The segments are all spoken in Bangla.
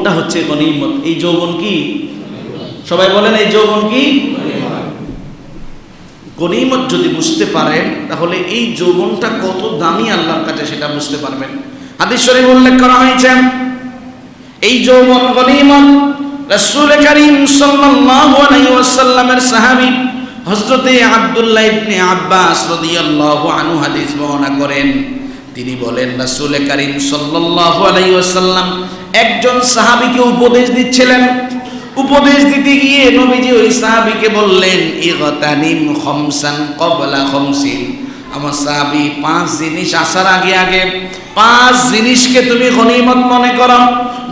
যৌবনটা হচ্ছে গনিমত। এই যৌবন কি? সবাই বলেন, এই যৌবন কি? গনিমত যদি বুঝতে পারেন তাহলে এই যৌবনটা কত দামি আল্লাহর কাছে সেটা বুঝতে পারবেন। হাদিস শরীফ উল্লেখ করা হয়েছে এই যৌবন গনিমত। রাসূল করিম সাল্লাল্লাহু আলাইহি ওয়াসাল্লামের সাহাবী হযরতে আব্দুল্লাহ ইবনে আব্বাস রাদিয়াল্লাহু আনহু হাদিস বর্ণনা করেন। তিনি বলেন রাসূল করিম সাল্লাল্লাহু আলাইহি ওয়াসাল্লাম একজন সাহাবীকে উপদেশ দিচ্ছিলেন। উপদেশ দিতে গিয়ে নবীজি ওই সাহাবীকে বললেন, ইগতানিম খামসান ক্বাবলা খামসিন। আমার সাহাবী 5 জিনিস আসার আগে আগে 5 জিনিসকে তুমি গনিমত মনে করো।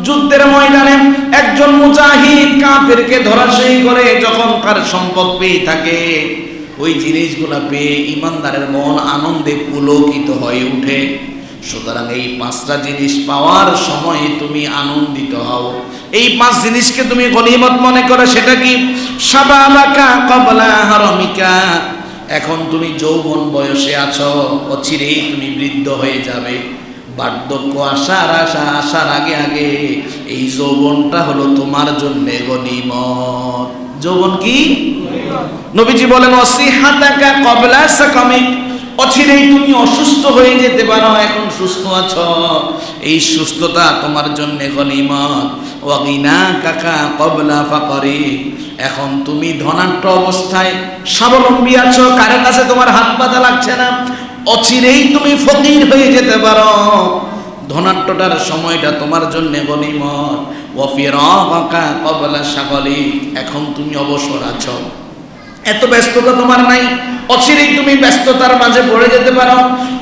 যুদ্ধের ময়দানে একজন মুজাহিদ কাফেরকে ধরাশায়ী করে যখন তার সম্পদ পেয়ে থাকে, ওই জিনিসগুলো পেয়ে ইমানদারের মন আনন্দে পুলকিত হয়ে ওঠে। সুতরাং এই 5টা জিনিস পাওয়ার সময় তুমি আনন্দিত হও। এই 5 জিনিসকে তুমি গনিমত মনে করো। সেটা কি? শাবাবাকা ক্বাবলা হারামিকা। এখন তুমি যৌবন বয়সে আছো, অচিরেই তুমি বৃদ্ধ হয়ে যাবে। বার্ধক্য আসার আগে আগে এই যৌবনটা হলো তোমার জন্য গনিমত। যৌবন কি? নবীজি বলেন ওয়াসিহাতাকা ক্বাবলা সাকামিক। অচিরেই তুমি অসুস্থ হয়ে যেতে পারো, এখন সুস্থ আছো, এই সুস্থতা তোমার জন্য গনিমত। ওয়াগিনাকা ক্বাবলা ফাকরি। এখন তুমি ধনাঢ্য অবস্থায় স্বাবলম্বী আছো, কারো কাছে তোমার হাত পাতা লাগছে না, অচিরেই তুমি ফকির হয়ে যেতে পারো, ধনাঢ্যটার সময়টা তোমার জন্য গনিমত। ওয়াফিরাকা ক্বাবলা শাগলি। এখন তুমি অবসর আছো, এত ব্যস্ততা তোমার নাই, অচিরেই তুমি ব্যস্ততার মাঝে পড়ে যেতে পারো,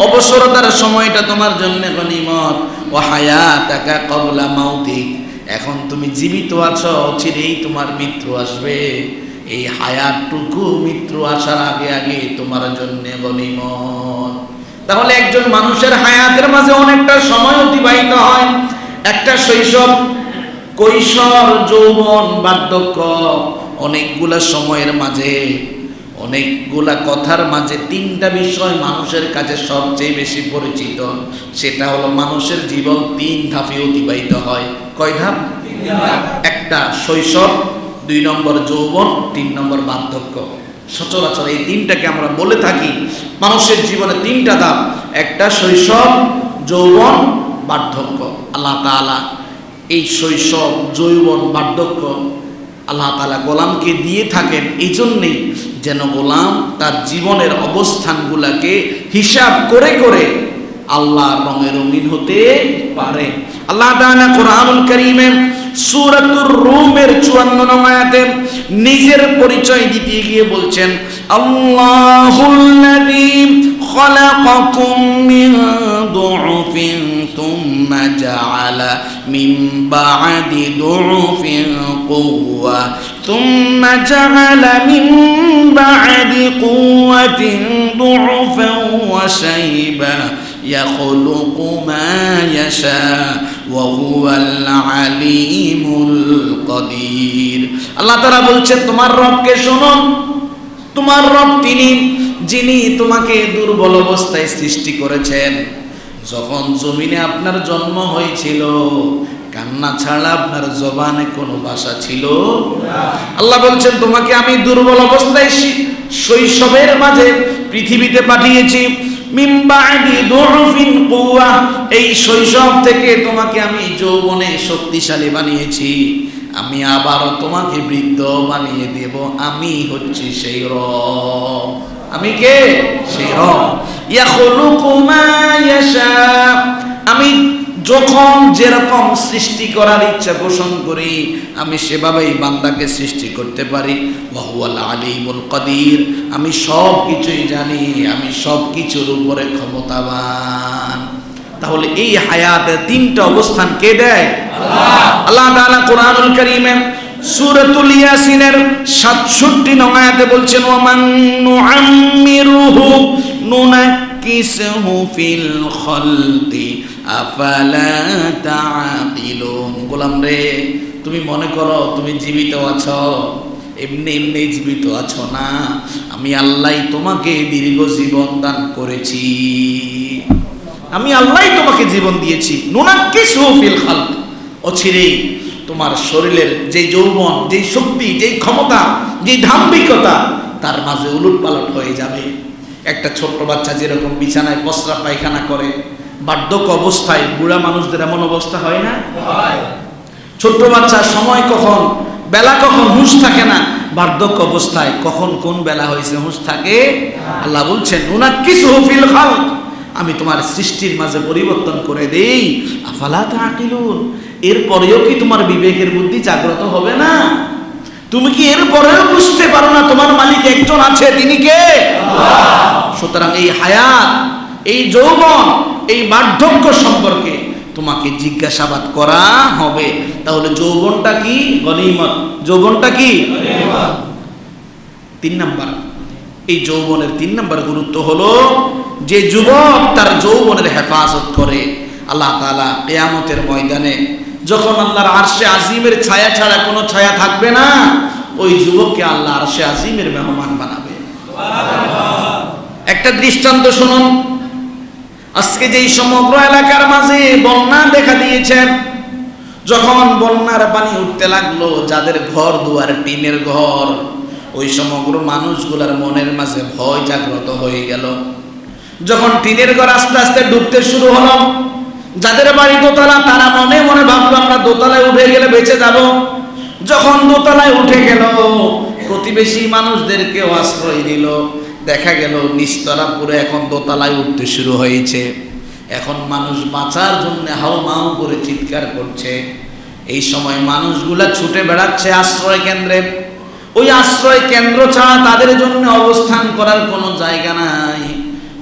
অবসরতার সময়টা তোমার জন্য গনিমত। ওয়া হায়াতাকা ক্বাবলা মাউতিক। এখন তুমি জীবিত আছো, অচিরেই তোমার মৃত্যু আসবে, এই হায়াতটুকু মৃত্যু আসার আগে আগে তোমার জন্য গনিমত। তাহলে একজন মানুষের হায়াতের মাঝে অনেকটা সময় অতিবাহিত হয়। একটা শৈশব, কৈশোর, যৌবন, বার্ধক্য, অনেকগুলা সময়ের মাঝে, অনেকগুলা কথার মাঝে 3টা বিষয় মানুষের কাছে সবচেয়ে বেশি পরিচিত। সেটা হলো মানুষের জীবন 3 ধাপে অতিবাহিত হয়। কয় ধাপ? 3 ধাপ। একটা শৈশব, 2 নম্বর যৌবন, 3 নম্বর বার্ধক্য। সচরাচর এই 3টাকে আমরা বলে থাকি মানুষের জীবনে 3টা ধাপ। একটা শৈশব, যৌবন, বার্ধক্য। আল্লাহ তাআলা এই শৈশব, যৌবন, বার্ধক্য আল্লাহ তাআলা গোলামকে দিয়ে থাকেন এই জন্যেই যেন গোলাম তার জীবনের অবস্থানগুলোকে হিসাব করে করে আল্লাহর রঙে রঙিন হতে পারে। আল্লাহ তাআলা কোরআনুল কারীমে সূরাতুর রুমের 54 নং আয়াতে নিজের পরিচয় দিতে গিয়ে বলছেন, আল্লাহুল্লাযী খালাকাকুম মিন দুউফিন সুম্মা জাআলা মিন বা'দি দুউফিন কুওয়া সুম্মা জাআলা মিন বা'দি কুওয়াতিন দুউফান ওয়া শাইবা ইয়াখলুকু মা ইয়াশা ওয়া হুয়াল আলিমুল কাদির। আল্লাহ তাআলা বলছেন তোমার রবকে শোনো, তোমার রব তিনি যিনি তোমাকে দুর্বল অবস্থায় সৃষ্টি করেছেন। যখন জমিনে আপনার জন্ম হয়েছিল কান্না ছাড়া আপনার জবানে কোনো ভাষা ছিল না। আল্লাহ বলছেন তোমাকে আমি দুর্বল অবস্থায় শৈশবের মাঝে পৃথিবীতে পাঠিয়েছি। মিন বা'দি দুউফিন কুওয়া। এই শৈশব থেকে তোমাকে আমি যৌবনে শক্তিশালী বানিয়েছি, আমি আবারও তোমাকে বৃদ্ধ বানিয়ে দেব। আমি হচ্ছি সেই রব। আমি কে? সেই রব। ইয়াখলুকু মা ইয়াশা। আমি যখন যেরকম সৃষ্টি করার ইচ্ছা পোষণ করি আমি সেভাবেই বান্দাকে সৃষ্টি করতে পারি। ওয়া হুয়াল আলিমুল কাদির। আমি সব কিছুই জানি, আমি সব কিছুর উপরে ক্ষমতাবান। তাহলে এই হায়াতের 3টা অবস্থান কে দেয়? আল্লাহ। আল্লাহ তাআলা কোরআনুল কারীমে সূরাতুল ইয়াসিনের 67 নং আয়াতে বলছেন, ওয়া মান নুআম্মিরুহু নুনাক্কিসহু ফিল খালকি আফালা তাআকিলুন। গোলাম রে, তুমি মনে করো তুমি জীবিত আছো, এমনি এমনি জীবিত আছো না, আমি আল্লাহ তোমাকে দীর্ঘ জীবন দান করেছি, আমি আল্লাহ তোমাকে জীবন দিয়েছি। নুনাক্কিসহু ফিল খালক। অচিরেই তোমার শরীরের যে যৌবন, যে শক্তি, যে ক্ষমতা, যে ধাম্ভিকতা তার মাঝে উলটপালট হয়ে যাবে। একটা ছোট্ট বাচ্চা যেরকম বিছানায় প্রস্রাব পায়খানা করে, বার্ধক্য অবস্থায় বুড়া মানুষদের এমন অবস্থা হয় না? ছোট্ট বাচ্চা সময় কখন, বেলা কখন হুঁশ থাকে না, বার্ধক্য অবস্থায় কখন কোন বেলা হয়েছে হুঁশ থাকে? আল্লাহ বলছেন উনাক্কিসুহু ফিল খালক, আমি তোমার সৃষ্টির মাঝে পরিবর্তন করে দেই। আফালা তাআকিলুন, এরপরেও কি তোমার বিবেকের বুদ্ধি জাগ্রত হবে না? তুমি কি এরপরেও বুঝতে পারো না তোমার মালিক একজন আছে, তিনি কে? আল্লাহ। সুতরাং এই হায়াত, এই যৌবন, এই বার্ধক্য সম্পর্কে তোমাকে জিজ্ঞাসাবাদ করা হবে। তাহলে যৌবনটা কি? গনিমত। যৌবনটা কি? গনিমত। 3 নাম্বার, এই যৌবনের 3 নাম্বার গুরুত্ব হলো যে যুবক তার যৌবনের হেফাজত করে, আল্লাহ তাআলা কিয়ামতের ময়দানে যখন আল্লাহর আরশে আজিমের ছায়া ছাড়া কোনো ছায়া থাকবে না, ওই যুবককে আল্লাহ আরশে আজিমের মেহমান বানাবে। একটা দৃষ্টান্ত শুনুন। আজকে যেই সমগ্র এলাকার মাঝে বন্যা দেখা দিয়েছে, যখন বন্যার পানি উঠতে লাগলো, যাদের ঘর দুয়ার টিনের ঘর, ওই সমগ্র মানুষগুলার মনের মাঝে ভয় জাগ্রত হয়ে গেল। যখন টিনের ঘর আস্তে আস্তে ডুবতে শুরু হলো, যাদের বাড়ি দোতলা তারা মনে মনে ভাবলো আমরা দোতলায় উঠে গেলে বেঁচে যাব। যখন দোতলায় উঠে গেল, প্রতিবেশী মানুষদেরকেও আশ্রয় দিল। দেখা গেল নিচতলা পুরো এখন দোতলায় উঠতে শুরু হয়েছে। এখন মানুষ বাঁচার জন্য হাউমাউ করে চিৎকার করছে। এই সময় মানুষগুলা ছুটে বেড়াচ্ছে আশ্রয় কেন্দ্রে। ওই আশ্রয় কেন্দ্র ছাড়া তাদের জন্য অবস্থান করার কোনো জায়গা নাই।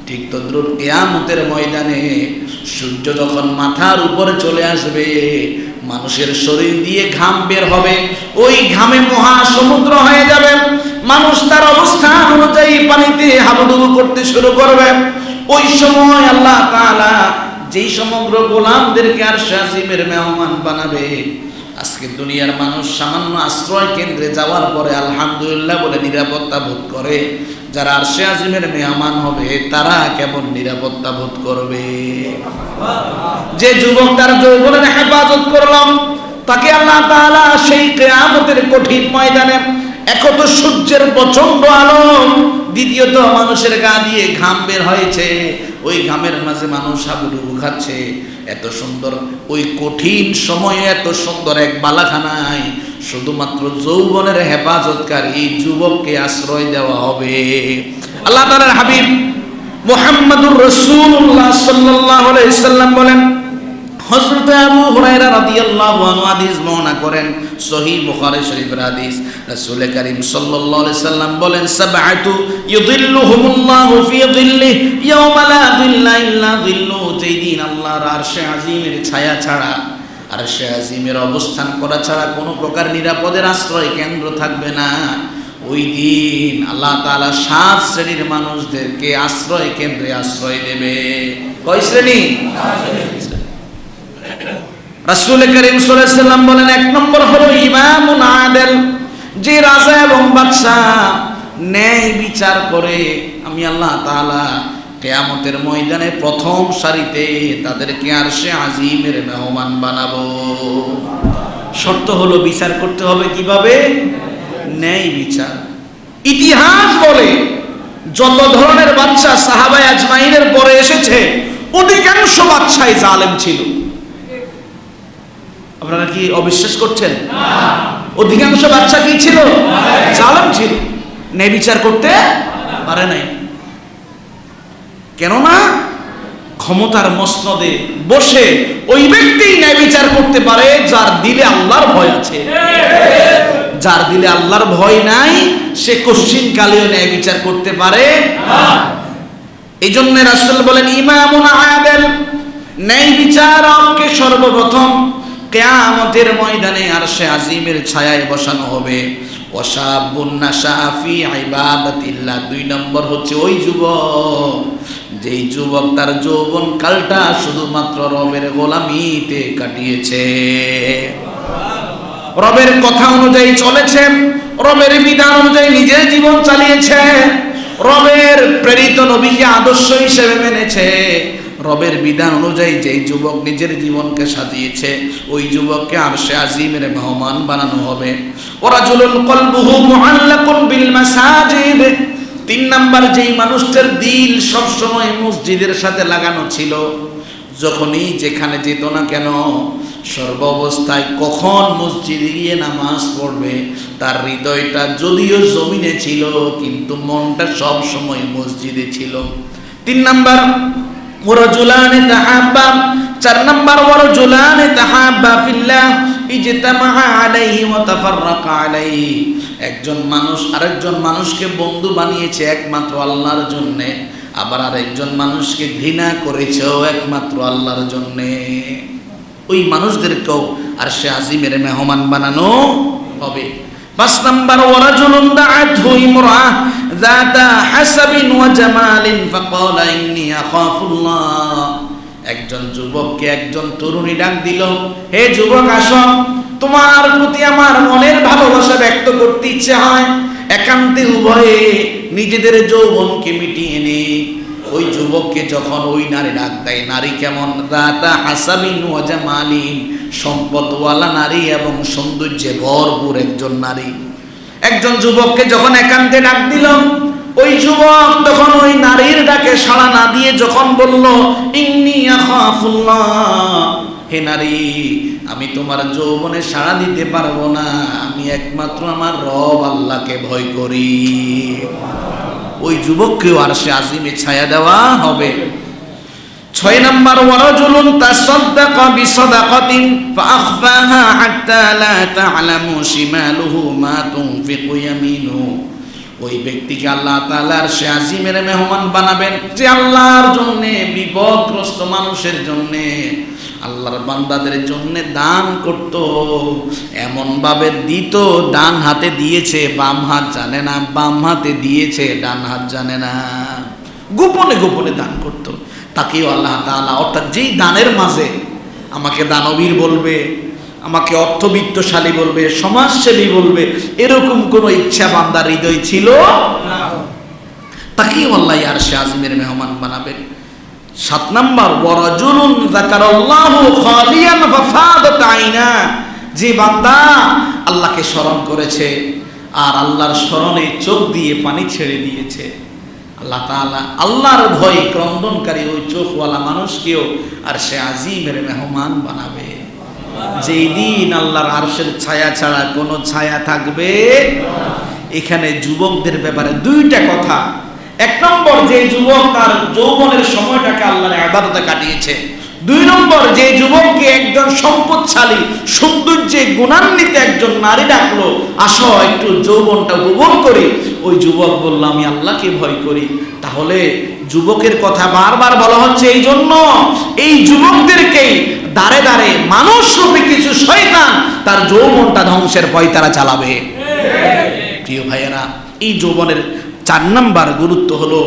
ঠিক তদ্রুপ কিয়ামতের ময়দানে সূর্য যখন মাথার উপরে চলে আসবে, মানুষের শরীর দিয়ে ঘাম বের হবে, ওই ঘামে মহাসমুদ্র হয়ে যাবে। মানুষ তার অবস্থান অনুযায়ী পানিতে হাবুডুবু করতে শুরু করবে। ওই সময় আল্লাহ তাআলা যেই সমগ্র গোলামদেরকে আরশে আজিমের মেহমান বানাবে। আজকে দুনিয়ার মানুষ সামান্য আশ্রয় কেন্দ্রে যাওয়ার পরে আলহামদুলিল্লাহ বলে নিরাপত্তা বোধ করে, যারা আরশে আজিমের মেহমান হবে তারা কেমন নিরাপত্তা বোধ করবে? যে যুবক তার যৌবনের হেফাজত করলাম, তাকে আল্লাহ তাআলা সেই কিয়ামতের কঠিন ময়দানে একত সূর্যের প্রচন্ড আলো, দ্বিতীয়ত মানুষের গা দিয়ে ঘাম বের হয়েছে, ওই ঘামের মাঝে মানুষ হাবুডুবু খাচ্ছে। এত সুন্দর ওই কঠিন সময়ে এত সুন্দর এক বালাখানায় শুধুমাত্র যৌবনের হেফাজতকারী যুবককে আশ্রয় দেওয়া হবে। আল্লাহ তাআলার হাবিব মুহাম্মদুর রাসূলুল্লাহ সাল্লাল্লাহু আলাইহি সাল্লাম বলেন, হযরত আবু হুরায়রা রাদিয়াল্লাহু আনহু হাদিস বর্ণনা করেন, সহিহ বুখারী শরীফের হাদিস। রাসূল করিম সাল্লাল্লাহু আলাইহি সাল্লাম বলেন, সাবআতু ইউযিল্লুহুমুল্লাহু ফি যিল্লিহি ইয়াওমা লা যিল্লা ইল্লা যিল্লু, যেই দিন আল্লাহর আরশে আজিমের ছায়া ছাড়া, আরশে আজিমের অবস্থান করা ছাড়া কোনো প্রকার নিরাপদের আশ্রয় কেন্দ্র থাকবে না, ওই দিন আল্লাহ তাআলা 7 শ্রেণীর মানুষদেরকে আশ্রয় কেন্দ্রে আশ্রয় দেবে। কয় শ্রেণী? রাসূল করিম সাল্লাল্লাহু আলাইহি সাল্লাম বলেন, 1 নম্বর হলো ইমামুন আদিল, যে রাজা এবং বাদশা ন্যায় বিচার করে। আমি আল্লাহ তাআলা কিয়ামতের ময়দানে প্রথম সারিতে তাদেরকে আরশে আজিমের মেহমান বানাবো। শর্ত হলো বিচার করতে হবে কিভাবে? ন্যায় বিচার। ইতিহাস বলে যত ধরনের বাদশা সাহাবায়ে আজমাইনের পরে এসেছে, অধিকাংশ বাদশাই জালেম ছিল। আপনারা কি অবিশ্বাস করছেন? অধিকাংশ বাদশা কি ছিল? জালেম ছিল, ন্যায় বিচার করতে পারে নাই। কেননা ক্ষমতার মসনদে বসে ওই ব্যক্তি ন্যায় বিচার করতে পারে যার দিলে আল্লাহর ভয় আছে। যার দিলে আল্লাহর ভয় নাই, সে কশিন কালেও ন্যায় বিচার করতে পারে না। এই জন্য রাসূল বলেন, ইমামুন আদিল, ন্যায় বিচারককে সর্বপ্রথম কিয়ামতের ময়দানে আরশে আজিমের ছায়ায় বসানো হবে। ওয়াশাবুন নাশা ফি ইবাদাতিল্লাহ, 2 নম্বর হচ্ছে ওই যুবক, যেই যুবক তার যৌবন কালটা শুধুমাত্র রবের গোলামিতে কাটিয়েছে, রবের কথা অনুযায়ী চলেছে, রবের বিধান অনুযায়ী নিজের জীবন চালিয়েছে, রবের প্রেরিত নবীকে আদর্শ হিসেবে মেনেছে, রবের বিধান অনুযায়ী যেই যুবক নিজের জীবনকে সাজিয়েছে ওই যুবককে আরশে আজিমের মেহমান বানানো হবে। ওয়ারাজুলুন কলবুহু মুআল্লাকুন বিল মাসাজিদ, 3 নাম্বার যেই মানুষটার দিল সব সময় মসজিদের সাথে লাগানো ছিল, যখনই যেখানে যেত না কেন সর্ব অবস্থায় কখন মসজিদে গিয়ে নামাজ পড়বে, তার হৃদয়টা যদিও জমিনে ছিল কিন্তু মনটা সব সময় মসজিদে ছিল। 3 নাম্বার ওয়ারাজুলানে তাহাব্বা, 4 নাম্বার ওয়ারাজুলানে তাহাব্বা ফিল্লাহ ইজতামা আলাইহি ওয়া তাফাররাকা আলাইহি, একজন মানুষ আরেকজন মানুষকে বন্ধু বানিয়েছে একমাত্র আল্লাহর জন্য, আবার আরেকজন মানুষকে ঘৃণা করেছেও একমাত্র আল্লাহর জন্য। ওই মানুষদেরকেও আরশে আজিমের মেহমান বানানো হবে। 5 নাম্বার ওয়ারাজুলুন দাআতহু ইমরাআহ যাতা হাসাবিন ওয়া জামালিন ফাকালা ইন্নী আখাফুল্লাহ, একজন যুবককে একজন তরুণী ডাক দিল, হে যুবক আসো, তোমার প্রতি আমার মনের ভালোবাসা ব্যক্ত করতে ইচ্ছে হয়, একান্তে উভয়ে নিজেদের যৌবনকে মিটিয়ে নে। ওই যুবককে যখন ওই নারী ডাক দেয়, নারী কেমন? যাতা হাসাবিন ওয়া জামালিন, সম্পদওয়ালা নারী এবং সৌন্দর্যে ভরপুর একজন নারী। একজন যুবককে যখন একান্তে ডাক দিল, ওই যুবক তখন ওই নারীর ডাকে সাড়া না দিয়ে যখন বলল, ইন্নী আখাফুল্লাহ, হে নারী আমি তোমার যৌবনে সাড়া দিতে পারবো না, আমি একমাত্র আমার রব আল্লাহকে ভয় করি। ওই যুবককেও আরশে আজিমে ছায়া দেওয়া হবে। 6 নাম্বার ওয়ারাজুলুন তাসাদদাকা বিসাদাকাতিন ফাআখফাহা হাত্তা লা তা'লামু শিমালুহু মা তুনফিকু ইয়ামিনুহু, ওই ব্যক্তিকে আল্লাহ তাআলা আরশে আজিমের মেহমান বানাবেন, যে আল্লাহর জন্য বিপদগ্রস্ত মানুষের জন্য আল্লাহর বান্দাদের জন্য দান করত, এমন ভাবে দিত ডান হাতে দিয়েছে বাম হাত জানে না, বাম হাতে দিয়েছে ডান হাত জানে না, গোপনে গোপনে দান করত। তাকেও আল্লাহ তাআলা, অর্থাৎ যেই দানের মাঝে আমাকে দানবীর বলবে, আমাকে অর্থবিত্তশালী বলবে, সমাজসেবী বলবে, এরকম কোনো ইচ্ছা বান্দার হৃদয় ছিল না, তাকেও আল্লাহ আরশে আজিমের মেহমান বানাবেন। 7 নাম্বার ওয়ারাজুলুন যাকারাল্লাহু খালিয়ান ফাফাদাত আইনা, যে বান্দা আল্লাহকে স্মরণ করেছে আর আল্লাহর স্মরণে চোখ দিয়ে পানি ছেড়ে দিয়েছে, আল্লাহ তাআলা আল্লাহর ভয়ে ক্রন্দনকারী ওই চোখওয়ালা মানুষকেও আরশে আজিমের মেহমান বানাবে। যেই দিন আল্লাহর আরশের ছায়া ছাড়া কোনো ছায়া থাকবে। এখানে যুবকদের ব্যাপারে 2টা কথা। 1 নম্বর, যে যুবক তার যৌবনের সময়টাকে আল্লাহর ইবাদতে কাটিয়েছে। 2 নম্বর, যে যুবককে একজন সম্পদশালী সৌন্দর্যে গুণান্বিত একজন নারী ডাকলো, আসো একটু যৌবনটা উপভোগ করি, ওই যুবক বলল আমি আল্লাহকে ভয় করি। তাহলে যুবকের কথা বারবার বলা হচ্ছে এই জন্য, এই যুবকদেরকেই দাঁড়ে দাঁড়ে মানুষ রূপী কিছু শয়তান তার যৌবনটা ধ্বংসের পয়তারা চালাবে। প্রিয় ভাইয়েরা, এই যৌবনের 4 নাম্বার গুরুত্ব হলো,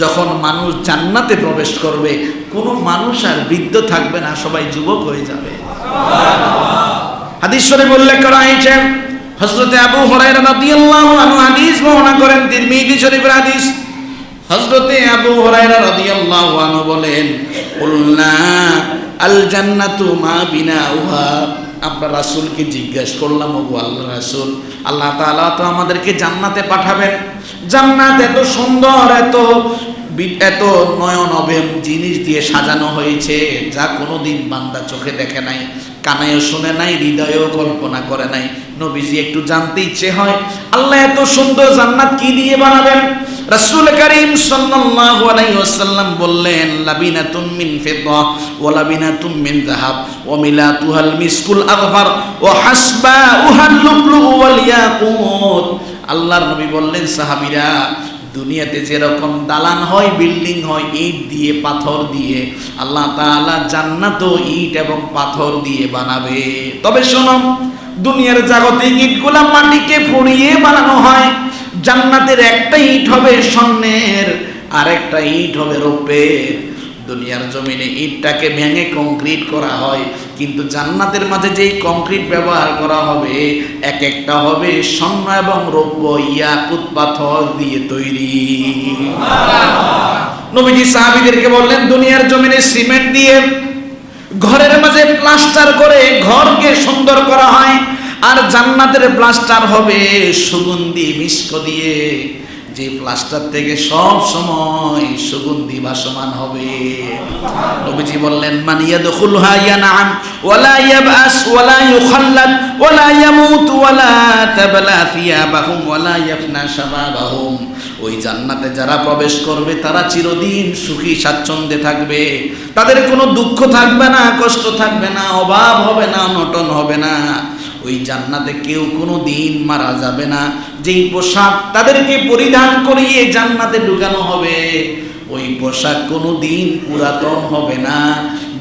যখন মানুষ জান্নাতে প্রবেশ করবে কোনো মানুষ আর বৃদ্ধ থাকবে না, সবাই যুবক হয়ে যাবে। হাদিস শরীফে উল্লেখ করা হয়েছে, হযরত আবু হুরায়রা রাদিয়াল্লাহু আনহু হাদিস বর্ণনা করেন, তিরমিজি শরীফের হাদিস। হযরত আবু হুরায়রা রাদিয়াল্লাহু আনহু বলেন, কুলনা আল জান্নাতু মা বিনাউহা, আমরা রাসূলকে জিজ্ঞাসা করলাম, ওগো আল্লাহর রাসূল, আল্লাহ তাআলা তো আমাদেরকে জান্নাতে পাঠাবেন, জান্নাত এত সুন্দর, এত নয়নবেম জিনিস দিয়ে সাজানো হয়েছে যা কোনোদিন বান্দা চোখে দেখে নাই, কানেও শুনে নাই, হৃদয়েও কল্পনা করে নাই। নবীজি একটু জানতে ইচ্ছে হয়, আল্লাহ এত সুন্দর জান্নাত কি দিয়ে বানাবেন? রাসূল করিম সাল্লাল্লাহু আলাইহি ওয়াসাল্লাম বললেন, লাবিনাতুম মিন ফিদ্দা ওয়া লাবিনাতুম মিন যাহাব ওয়া মিলাতুহাল মিসকুল আগফার ওয়া হাসবাউহাল লুকলু ওয়াল ইয়াকুত। আল্লাহর নবী বললেন, সাহাবীরা, দুনিয়াতে যেরকম দালান হয়, বিল্ডিং হয় ইট দিয়ে পাথর দিয়ে, আল্লাহ তাআলা জান্নাতও ইট এবং পাথর দিয়ে বানাবে। তবে শোনো, দুনিয়ার জাগতিক ইটগুলা মাটিকে পুড়িয়ে বানানো হয়, জান্নাতের একটা ইট হবে স্বর্ণের আর একটা ইট হবে রৌপ্যের। দুনিয়ার জমিনে ইটটাকে ভেঙে কংক্রিট করা হয়, কিন্তু জান্নাতের মাঝে যেই কংক্রিট ব্যবহার করা হবে এক একটা হবে স্বর্ণ এবং রৌপ্য ইয়াকুত পাথর দিয়ে তৈরি। নবীজি সাহাবীদেরকে বললেন, দুনিয়ার জমিনে সিমেন্ট দিয়ে ঘরের মাঝে প্লাস্টার করে ঘরকে সুন্দর করা হয়, আর জান্নাতের প্লাস্টার হবে সুগন্ধি মিস্ক দিয়ে, যে প্লাস্টার থেকে সব সময় সুগন্ধি ভাসমান হবে। নবীজি বললেন, মান ইয়াদখুলহা ইয়ানআম ওয়ালা ইয়াবআস ওয়ালা ইউখাল্লাদ ওয়ালা ইয়ামুত ওয়ালা তাবলা থিয়াবাহুম ওয়ালা ইয়াফনা শাবাবাহুম। ওই জান্নাতে যারা প্রবেশ করবে তারা চিরদিন সুখী স্বাচ্ছন্দ্যে থাকবে, তাদের কোনো দুঃখ থাকবে না, কষ্ট থাকবে না, অভাব হবে না, অনটন হবে না। ওই জান্নাতে কেউ কোনো দিন মারা যাবে না। যেই পোশাক তাদেরকে পরিধান করিয়ে জান্নাতে ঢুকানো হবে, ওই পোশাক কোনো দিন পুরাতন হবে না।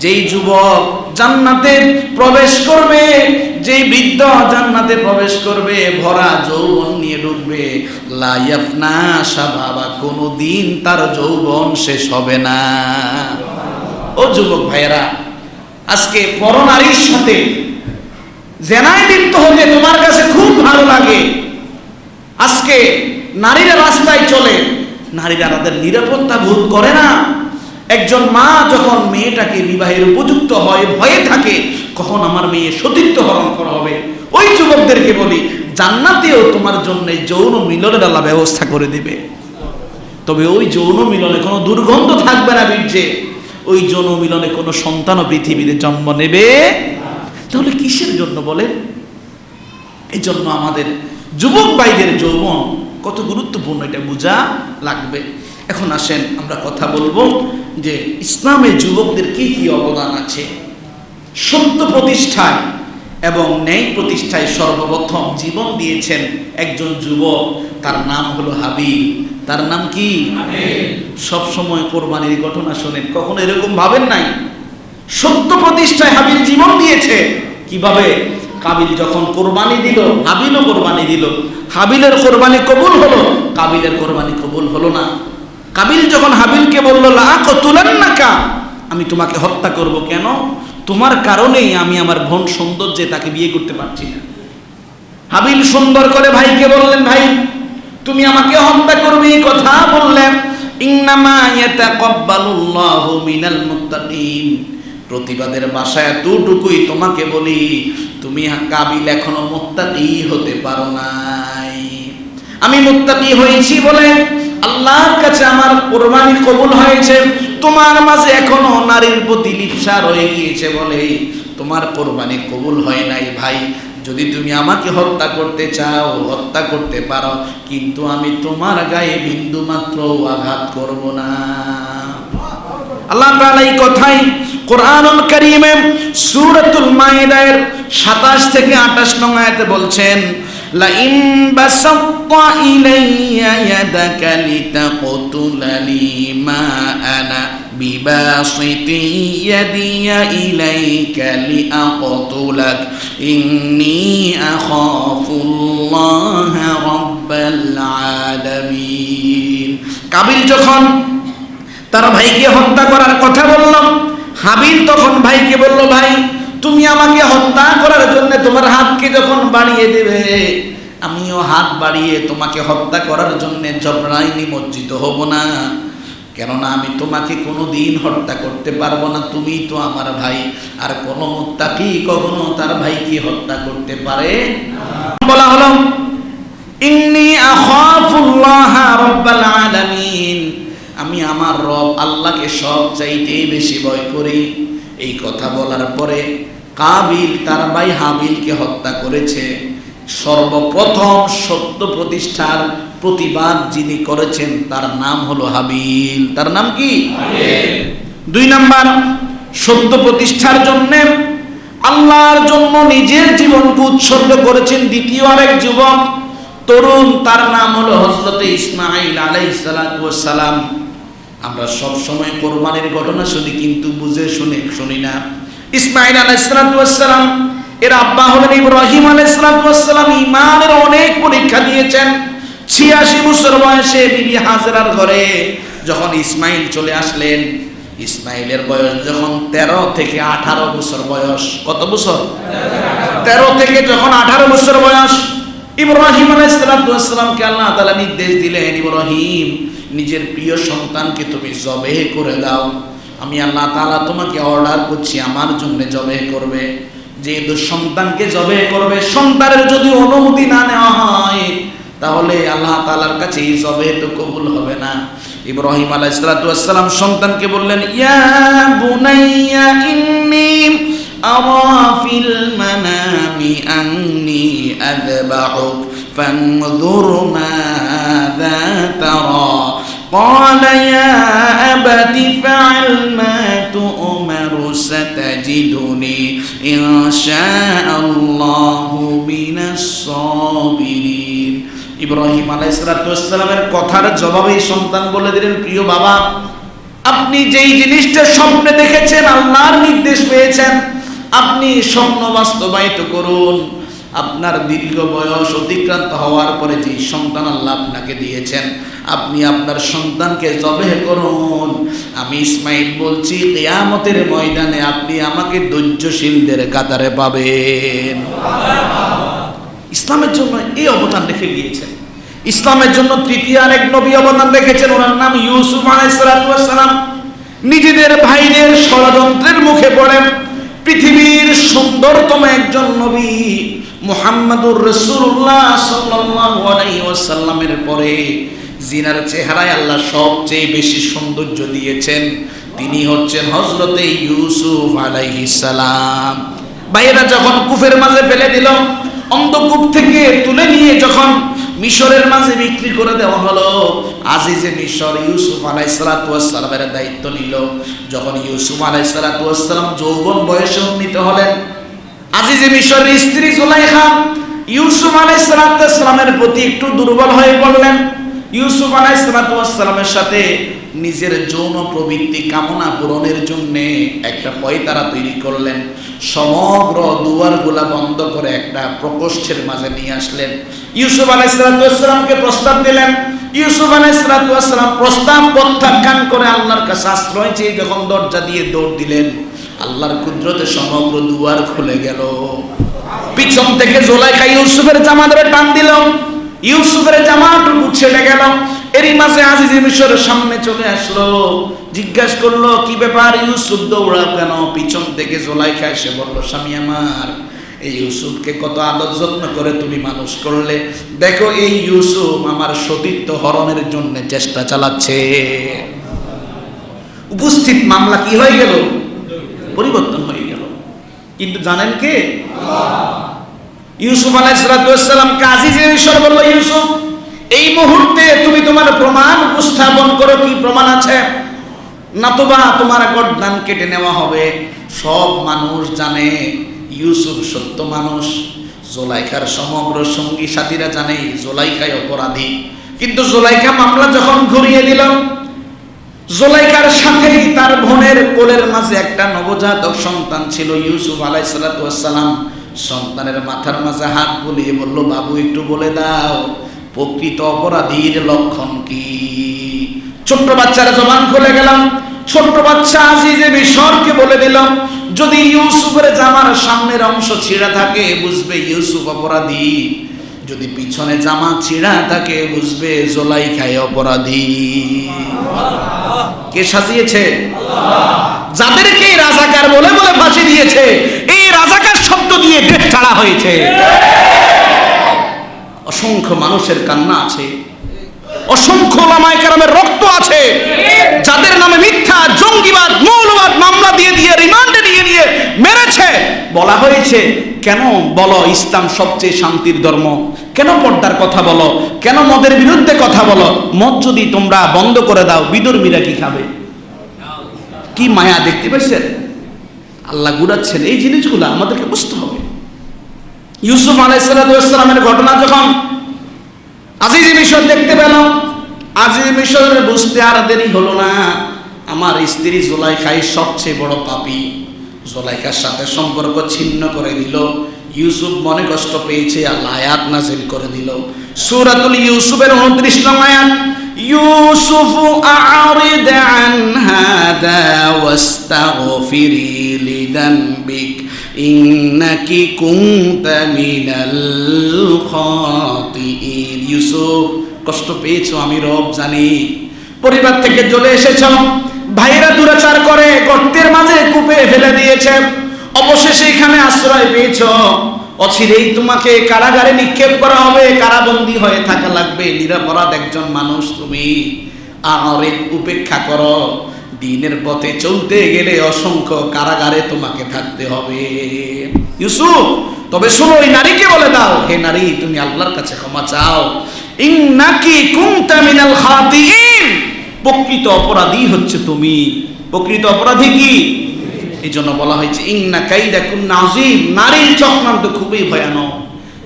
যেই যুবক জান্নাতে প্রবেশ করবে, যেই বৃদ্ধ জান্নাতে প্রবেশ করবে, ভরা যৌবন নিয়ে ঢুকবে, লা ইয়াফনা শাবাবা, কোনো দিন তার যৌবন শেষ হবে না। ও যুবক ভাইয়েরা, আজকে পরনারীর সাথে জেনায় লিপ্ত হতে তোমার কাছে খুব ভালো লাগে। আজকে নারীরা রাস্তায় চলে, নারীরা তাদের নিরাপত্তা বোধ করে না। একজন মা যখন মেয়েটাকে বিবাহের উপযুক্ত হয়, ভয়ে থাকে কখন আমার মেয়ে সতীত্ব হরণ করা হবে। ওই যুবকদেরকে বলি, জান্নাতেও তোমার জন্য যৌন মিলনের আল্লাহ ব্যবস্থা করে দিবে। তবে ওই যৌন মিলনে কোনো দুর্গন্ধ থাকবে না বীর্যে, ওই যৌন মিলনে কোনো সন্তানও পৃথিবীতে জন্ম নেবে। তাহলে কিসের জন্য বলেন? এই জন্য আমাদের যুবক ভাইদের যৌবন কত গুরুত্বপূর্ণ এটা বোঝা লাগবে। এখন আসেন আমরা কথা বলবো যে ইসলামে যুবকদের কি কি অবদান আছে। সত্য প্রতিষ্ঠায় এবং ন্যায় প্রতিষ্ঠায় সর্বপ্রথম জীবন দিয়েছেন একজন যুবক, তার নাম হলো হাবিল। তার নাম কি? সব সময় কোরবানির ঘটনা শোনেন, কখনো এরকম ভাবেন নাই? সত্য প্রতিষ্ঠায় হাবিল জীবন দিয়েছে। কিভাবে? কাবিল যখন কোরবানি দিল, হাবিলও কোরবানি দিল। হাবিলের কোরবানি কবুল হলো, কাবিলের কোরবানি কবুল হলো না। কাবিল যখন হাবিলকে বলল, লা আকতুলান্নাকা, আমি তোমাকে হত্যা করব। কেন? তোমার কারণেই আমি আমার বোন সৌন্দর্যে তাকে বিয়ে করতে পারছি না। হাবিল সুন্দর করে ভাইকে বললেন, ভাই তুমি আমাকে হত্যা করবে এই কথা বললেন। ইন্নামা ইয়াতাকাব্বালুল্লাহু মিনাল মুত্তাকিন। প্রতিবাদের ভাষায় এতটুকুই তোমাকে বলি, তুমি কাবিল এখনো মুত্তাকি হতে পারো নাই। আমি মুত্তাকি হয়েছি বলে আল্লাহর কাছে আমার কোরবানি কবুল হয়েছে, তোমার মাঝে এখনো নারীর প্রতি লিপ্সা রয়ে গিয়েছে বলে তোমার কোরবানি কবুল হয় নাই। ভাই যদি তুমি আমাকে হত্যা করতে চাও হত্যা করতে পারো, কিন্তু আমি তোমার গায়ে বিন্দু মাত্র আঘাত করব না। আল্লাহ তাআলা এই কথাই কোরআনুল কারীমে সূরাতুল মাইদার 27 থেকে 28 নং আয়াতে বলছেন, লা ইন বাসাত্তা ইলাইয়া ইয়াদাকা লিতাকতুলানি মা আনা বিবাসিতি ইয়াদিয়া ইলাইকা লিআকতুলাক ইন্নী আখাফুল্লাহা রাব্বাল আলামিন। কাবিল যখন তার ভাইকে হত্যা করার কথা বললাম, হাবিল তখন ভাইকে বলল, ভাই তুমি আমাকে হত্যা করার জন্য তোমার হাতকে যখন বাড়িয়ে দেবে, আমিও হাত বাড়িয়ে তোমাকে হত্যা করার জন্য জবরায় নিমজ্জিত হব না। কেননা আমি তোমাকে কোনোদিন হত্যা করতে পারবো না, তুমি তো আমার ভাই। আর কোন মুত্তাকি কখনো তার ভাইকে হত্যা করতে পারে না। বলা হলো, ইন্নী আখাফুল্লাহা রাব্বাল আলামিন, আমি আমার রব আল্লাহকে সবচাইতে বেশি ভয় করি। এই কথা বলার পরে কাবিল তার ভাই হাবিলকে হত্যা করেছে। সর্বপ্রথম সত্য প্রতিষ্ঠার প্রতিবাদ যিনি করেছেন তার নাম হলো হাবিল। তার নাম কি? দুই নাম্বার, সত্য প্রতিষ্ঠার জন্য আল্লাহর জন্য নিজের জীবনকে উৎসর্গ করেছেন দ্বিতীয় আরেক যুবক তরুণ, তার নাম হলো হযরত ইসমাঈল আলাইহিস সালাতু ওয়াস সালাম। আমরা সব সময় কোরবানির ঘটনা শুনি, কিন্তু বুঝে শুনি না। ইসমাঈল আলাইহিস সালাতু ওয়াস সালাম এর আব্বা হলেন ইব্রাহিম আলাইহিস সালাতু ওয়াস সালাম। ঈমানের অনেক পরীক্ষা দিয়েছেন। 86 বছর বয়সে বিবি হাজেরার ঘরে যখন ইসমাঈল চলে আসলেন, ইসমাঈলের বয়স যখন 13 থেকে 18 বছর বয়স। কত বছর? 13 থেকে যখন 18 বছর বয়স, ইব্রাহিম আলাইহিস সালামকে আল্লাহ তাআলা নির্দেশ দিলেন, ইব্রাহিম নিজের প্রিয় সন্তানকে তুমি জবেহ করে দাও। আমি আল্লাহ তাআলা তোমাকে অর্ডার করছি আমার জন্য জবেহ করবে। যেহেতু সন্তানকে জবেহ করবে, সন্তানের যদি অনুমতি না নেওয়া হয় তাহলে আল্লাহ তাআলার কাছে এই জবেহ তো কবুল হবে না। ইব্রাহিম আলাইহিস সালাম সন্তানকে বললেন, ইয়া বুনাইয়া ইন্নী আরা ফিল মানামি আন্নী আযবাহুক ফানযুর মাযা তারা قال يا أبت فعل ما تؤمر ستجدني إن شاء الله من الصابرين। ইব্রাহিম আলাইহিস সালামের কথার জবাবে সন্তান বলে দিলেন, প্রিয় বাবা, আপনি যেই জিনিসটা স্বপ্নে দেখেছেন, আল্লাহর নির্দেশ পেয়েছেন, আপনি স্বপ্ন বাস্তবায়িত করুন। আপনার দীর্ঘ বয়স অতিক্রান্ত হওয়ার পরে যে সন্তান আল্লাহ আপনাকে দিয়েছেন, আপনি আপনার সন্তানকে জবেহ করুন। আমি ইসমাইল বলছি, কিয়ামতের ময়দানে আপনি আমাকে ধৈর্যশীলদের কাতারে পাবেন। ইসলামের জন্য এই অবদান রেখে গিয়েছেন। ইসলামের জন্য তৃতীয় আরেক নবী অবদান রেখেছেন, ওনার নাম ইউসুফ আলাইহিস সালাম। নিজেদের ভাইদের ষড়যন্ত্রের মুখে পড়েন পৃথিবীর সুন্দরতম একজন নবী মুহাম্মদুর রাসূলুল্লাহ সাল্লাল্লাহু আলাইহি ওয়াসাল্লামের পরে জিনার চেহারায় আল্লাহ সবচেয়ে বেশি সৌন্দর্য দিয়েছেন, তিনি হচ্ছেন হযরতে ইউসুফ আলাইহিস সালাম। ভাইয়েরা যখন কূপের মাঝে ফেলে দিল, অন্ধকূপ থেকে তুলে নিয়ে যখন মিশরের মাঝে বিক্রি করে দেওয়া হলো, আজিজে মিশর ইউসুফ আলাইহিস সালামের দায়িত্ব নিল। যখন ইউসুফ আলাইহিস সালাম যৌবন বয়সে উন্নীত হলেন, আজিজে মিশরের স্ত্রী জুলাইখা ইউসুফ আলাইহিস সালামের প্রতি একটু দুর্বল হয়ে পড়লেন। ইউসুফ আলাইহিস সালামের সাথে নিজের যৌন প্রবৃত্তি কামনা পূরণের জন্য একটা পয়তারা তৈরি করলেন। সমগ্র দুয়ারগুলা বন্ধ করে একটা প্রকোষ্ঠের মাঝে নিয়ে আসলেন। ইউসুফ আলাইহিস সালামকে প্রস্তাব দিলেন। ইউসুফ আলাইহিস সালাম প্রস্তাব প্রত্যাখ্যান করে আল্লাহর কাছে আশ্রয় চেয়ে যখন দরজা দিয়ে দৌড় দিলেন, আল্লাহর কুদরতে সমগ্র দুয়ার খুলে গেল। পিছন থেকে জুলাইখা ইউসুফের জামা ধরে টান দিল, ইউসুফের জামাটুকু ছেড়ে গেল। এরই মাঝে আজিজে মিশরের সামনে চলে আসলো, জিজ্ঞাসা করলো, কি ব্যাপার ইউসুফ দৌড়া কেন? পিছন থেকে জুলাইখা এসে বলল, স্বামী আমার, এই ইউসুফকে কত আদর যত্ন করে তুমি মানুষ করলে, দেখো এই ইউসুফ আমার সতীত্ব হরণের জন্য চেষ্টা চালাচ্ছে। উপস্থিত মামলা কি হয়ে গেল? পরিবর্তন হয়ে গেল। কিন্তু জানেন কে? ইউসুফ আলাইহিস সালামকে আজিজে মিশর বলল, ইউসুফ, এই মুহূর্তে তুমি তোমার প্রমাণ উপস্থাপন করো। কি প্রমাণ আছে? নতুবা তোমার গর্দান কেটে নেওয়া হবে। সব মানুষ জানে ইউসুফ সত্য মানুষ, জুলাইখার সমগ্র সঙ্গী সাথীরা জানে জুলাইখাই অপরাধী। কিন্তু জুলাইখা মামলা যখন ঘুরিয়ে দিল, জুলাইখার সাথেই তার বোনের কোলের মাঝে একটা নবজাতক সন্তান ছিল। ইউসুফ আলাইহিস সালাম সন্তানের মাথার মাঝে হাত বুলিয়ে বলল, বাবু একটু বলে দাও প্রকৃত অপরাধীর লক্ষণ কি? ছোট্ট বাচ্চার জবান খুলে গেলাম। ছোট্ট বাচ্চা আজিজে মিশরকে বলে দিল, যদি ইউসুফের জামার সামনের অংশ ছিঁড়া থাকে বুঝবে ইউসুফ অপরাধী, যদি পিছনে জামা ছিঁড়া থাকে বুঝবে জুলাইখাই অপরাধী। কে সাজিয়েছে? যাদেরকে রাজাকার বলে বলে ফাঁসি দিয়েছে, এই রাজাকার শব্দ দিয়ে দেশ ছাড়া হয়েছে। অসংখ্য মানুষের কান্না আছে, অসংখ্য ওলামায়ে কেরামের রক্ত আছে, যাদের নামে মিথ্যা জঙ্গিবাদ মৌলবাদ মামলা দিয়ে দিয়ে রিমান্ডে নিয়ে মেরেছে। বলা হয়েছে, কেন বলো ইসলাম সবচেয়ে শান্তির ধর্ম, কেন পর্দার কথা বলো, কেন মদের বিরুদ্ধে কথা বলো? মদ যদি তোমরা বন্ধ করে দাও বিধর্মীরা কি খাবে? কি মায়া দেখতে পাচ্ছেন? আল্লাহ গুড়াচ্ছেন। এই জিনিসগুলো আমাদেরকে বুঝতে হবে। ইউসুফ আলাইহিস সালামের ঘটনা যখন আজিজে মিশর দেখতে পেল, আজিজে মিশরের বুঝতে আর দেরি হলো না, আমার স্ত্রী জুলাইখাই সবচেয়ে বড় পাপী। জুলাইখার সাথে সম্পর্ক ছিন্ন করে দিল। ইউসুফ মনে কষ্ট পেয়েছে, আল্লাহ আয়াত নাযিল করে দিল। সূরাতুল ইউসুফের 29 নং আয়াত, ইউসুফ আ'রিদ আন হাদা ওয়াস্তাগফিরি লিযানবিক ইন্নাকি কুনতা মিনাল খাতিইন। ইউসুফ, কষ্ট পেয়েছো আমি রব জানি। পরিবার থেকে চলে এসেছো, ভাইরা দুরাচার করে গর্তের মাঝে কূপে ফেলে দিয়েছে, অবশেষে এখানে আশ্রয় পেয়েছো। অচিরেই তোমাকে কারাগারে নিক্ষেপ করা হবে, কারাবন্দী হয়ে থাকা লাগবে, নিরপরাধ একজন মানুষ তুমি। আর উপেক্ষা করো, দিনের পথে চলতে গেলে অসংখ্য কারাগারে তোমাকে থাকতে হবে। ইউসুফ, তবে শোনো, ওই নারীকে বলে দাও, হে নারী, তুমি আল্লাহর কাছে ক্ষমা চাও। ইন্নাকি কুনতা মিনাল খাতিইন, প্রকৃত অপরাধী হচ্ছে তুমি। প্রকৃত অপরাধী কি? এই জন্য বলা হয়েছে ইন্না কাইদা কুননা আযীম। নারীর চক্রান্ত খুবই ভয়ানক।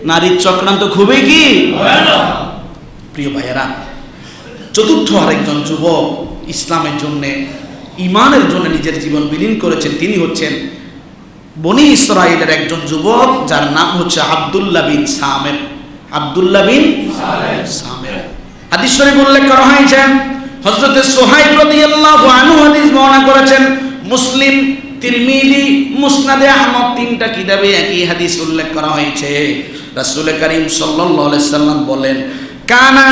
নারীর চক্রান্ত খুবই কি ভয়ানক। প্রিয় ভাইয়েরা, চতুর্থ আরেকজন যুবক ইসলামের জন্য, ইমানের জন্য নিজের জীবন বিলীন করেছেন, তিনি হচ্ছেন বনি ইসরাইলের একজন যুবক, যার নাম হচ্ছে আব্দুল্লাহ বিন সামের। আব্দুল্লাহ বিন সামের। হাদিস শরীফ উল্লেখ করা হয়েছে, হযরত সুহাইব রাদিয়াল্লাহু আনহু হাদিস বর্ণনা করেছেন। মুসলিম, তিরমিজি, মুসনাদে আহমদ, তিনটা কিতাবে একই হাদিস উল্লেখ করা হয়েছে। রাসূল করিম সাল্লাল্লাহু আলাইহি সাল্লাম বলেন, কানা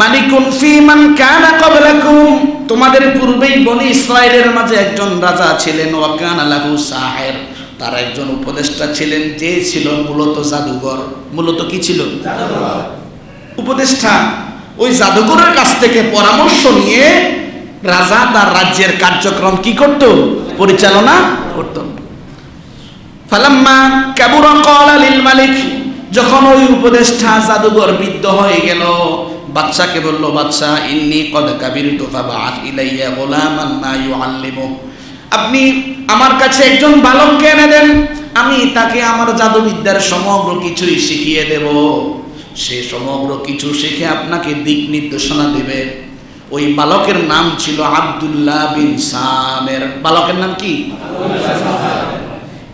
মালিকুন ফি মান কানা ক্বাবলাকুম, তোমাদের পূর্বেই বনি ইসরাইলের মাঝে একজন রাজা ছিলেন। ওয়া কানা লাহু সাহির, তার একজন উপদেষ্টা ছিলেন, যে ছিল মূলত জাদুঘর। মূলত কি ছিল? জাদুঘর। উপদেষ্টা। ওই জাদুঘরের কাছ থেকে পরামর্শ নিয়ে রাজা তার রাজ্যের কার্যক্রম কি করত? পরিচালনা করত। ফালাম্মা কাবুরা ক্বালা লিল মালিক, যখন ওই উপদেষ্টা জাদুঘর বিদ্ধ হয়ে গেল, বাদশাকে বলল, বাদশা, ইন্নী কদ কাবিরতু ফাবআথ ইলাইয়া গুলামান মা ইউআল্লিমু, আপনি আমার কাছে একজন বালককে এনে দেন, আমি তাকে আমার জাদুবিদ্যার সমগ্র কিছুই শিখিয়ে দেব। সে সমগ্র কিছু শিখে আপনাকে দিক নির্দেশনা দেবে। ওই বালকের নাম ছিল আব্দুল্লাহ বিন সামের। বালকের নাম কি?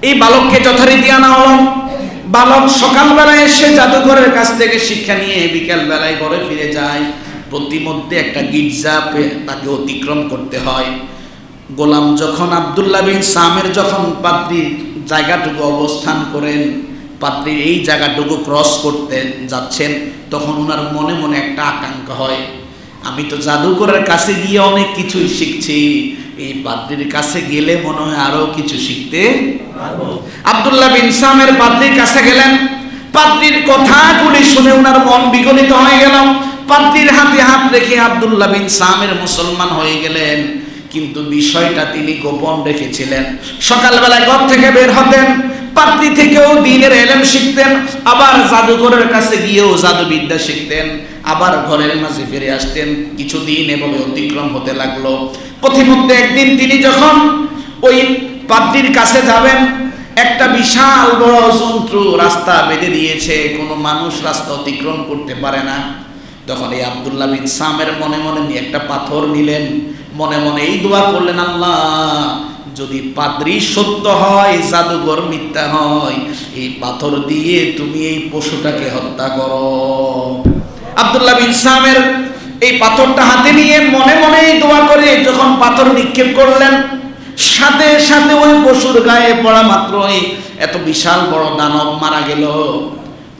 এই বালককে যথারীতি আনা হলো। বালক সকালবেলায় এসে জাদুঘরের কাছ থেকে শিক্ষা নিয়ে বিকেল বেলায় ঘরে ফিরে যায়। প্রতিমধ্যে একটা গির্জা তাকে অতিক্রম করতে হয়। গোলাম যখন আব্দুল্লাহ বিন সামের যখন পাদ্রীর জায়গাটুকু অবস্থান করেন, পাদ্রীর এই জায়গাটুকু ক্রস করতে যাচ্ছেন, তখন ওনার মনে মনে একটা আকাঙ্ক্ষা হয়, আমি তো জাদুঘরের কাছে গিয়ে অনেক কিছুই শিখছি, এই পাদ্রীর কাছে গেলে মনে হয় আরো কিছু শিখতে পারবো। আব্দুল্লাহ বিন সামের পাদ্রীর কাছে গেলেন। পাদ্রীর কথাগুলি শুনে ওনার মন বিগলিত হয়ে গেল। পাদ্রীর হাতে হাত রেখে আব্দুল্লাহ বিন সামের মুসলমান হয়ে গেলেন, কিন্তু বিষয়টা তিনি গোপন রেখেছিলেন। সকালবেলায় ঘর থেকে বের হতেন, পাদ্রী থেকেও দ্বীনের ইলম শিখতেন, আবার জাদুঘরের কাছে গিয়েও জাদুবিদ্যা শিখতেন, আবার ঘরের মাঝে ফিরে আসতেন। কিছুদিন এভাবে অতিক্রম হতে লাগলো। প্রতিমধ্যে একদিন তিনি যখন ওই পাদ্রীর কাছে যাবেন, একটা বিশাল বড় যন্ত্র রাস্তা বেঁধে দিয়েছে, কোনো মানুষ রাস্তা অতিক্রম করতে পারে না। তখন এই আব্দুল্লাহ বিন সামের মনে মনে নিয়ে একটা পাথর নিলেন, মনে মনে এই দোয়া করলেন, আল্লাহ, যদি পাদ্রী সত্য হয়, জাদুঘর মিথ্যা হয়, এই পাথর দিয়ে তুমি এই পশুটাকে হত্যা করো। আব্দুল্লাহ বিন সামের এই পাথরটা হাতে নিয়ে মনে মনে দোয়া করে যখন পাথর নিক্ষেপ করলেন, সাথে সাথে ওই পশুর গায়ে পড়া মাত্রই এত বিশাল বড় দানব মারা গেল।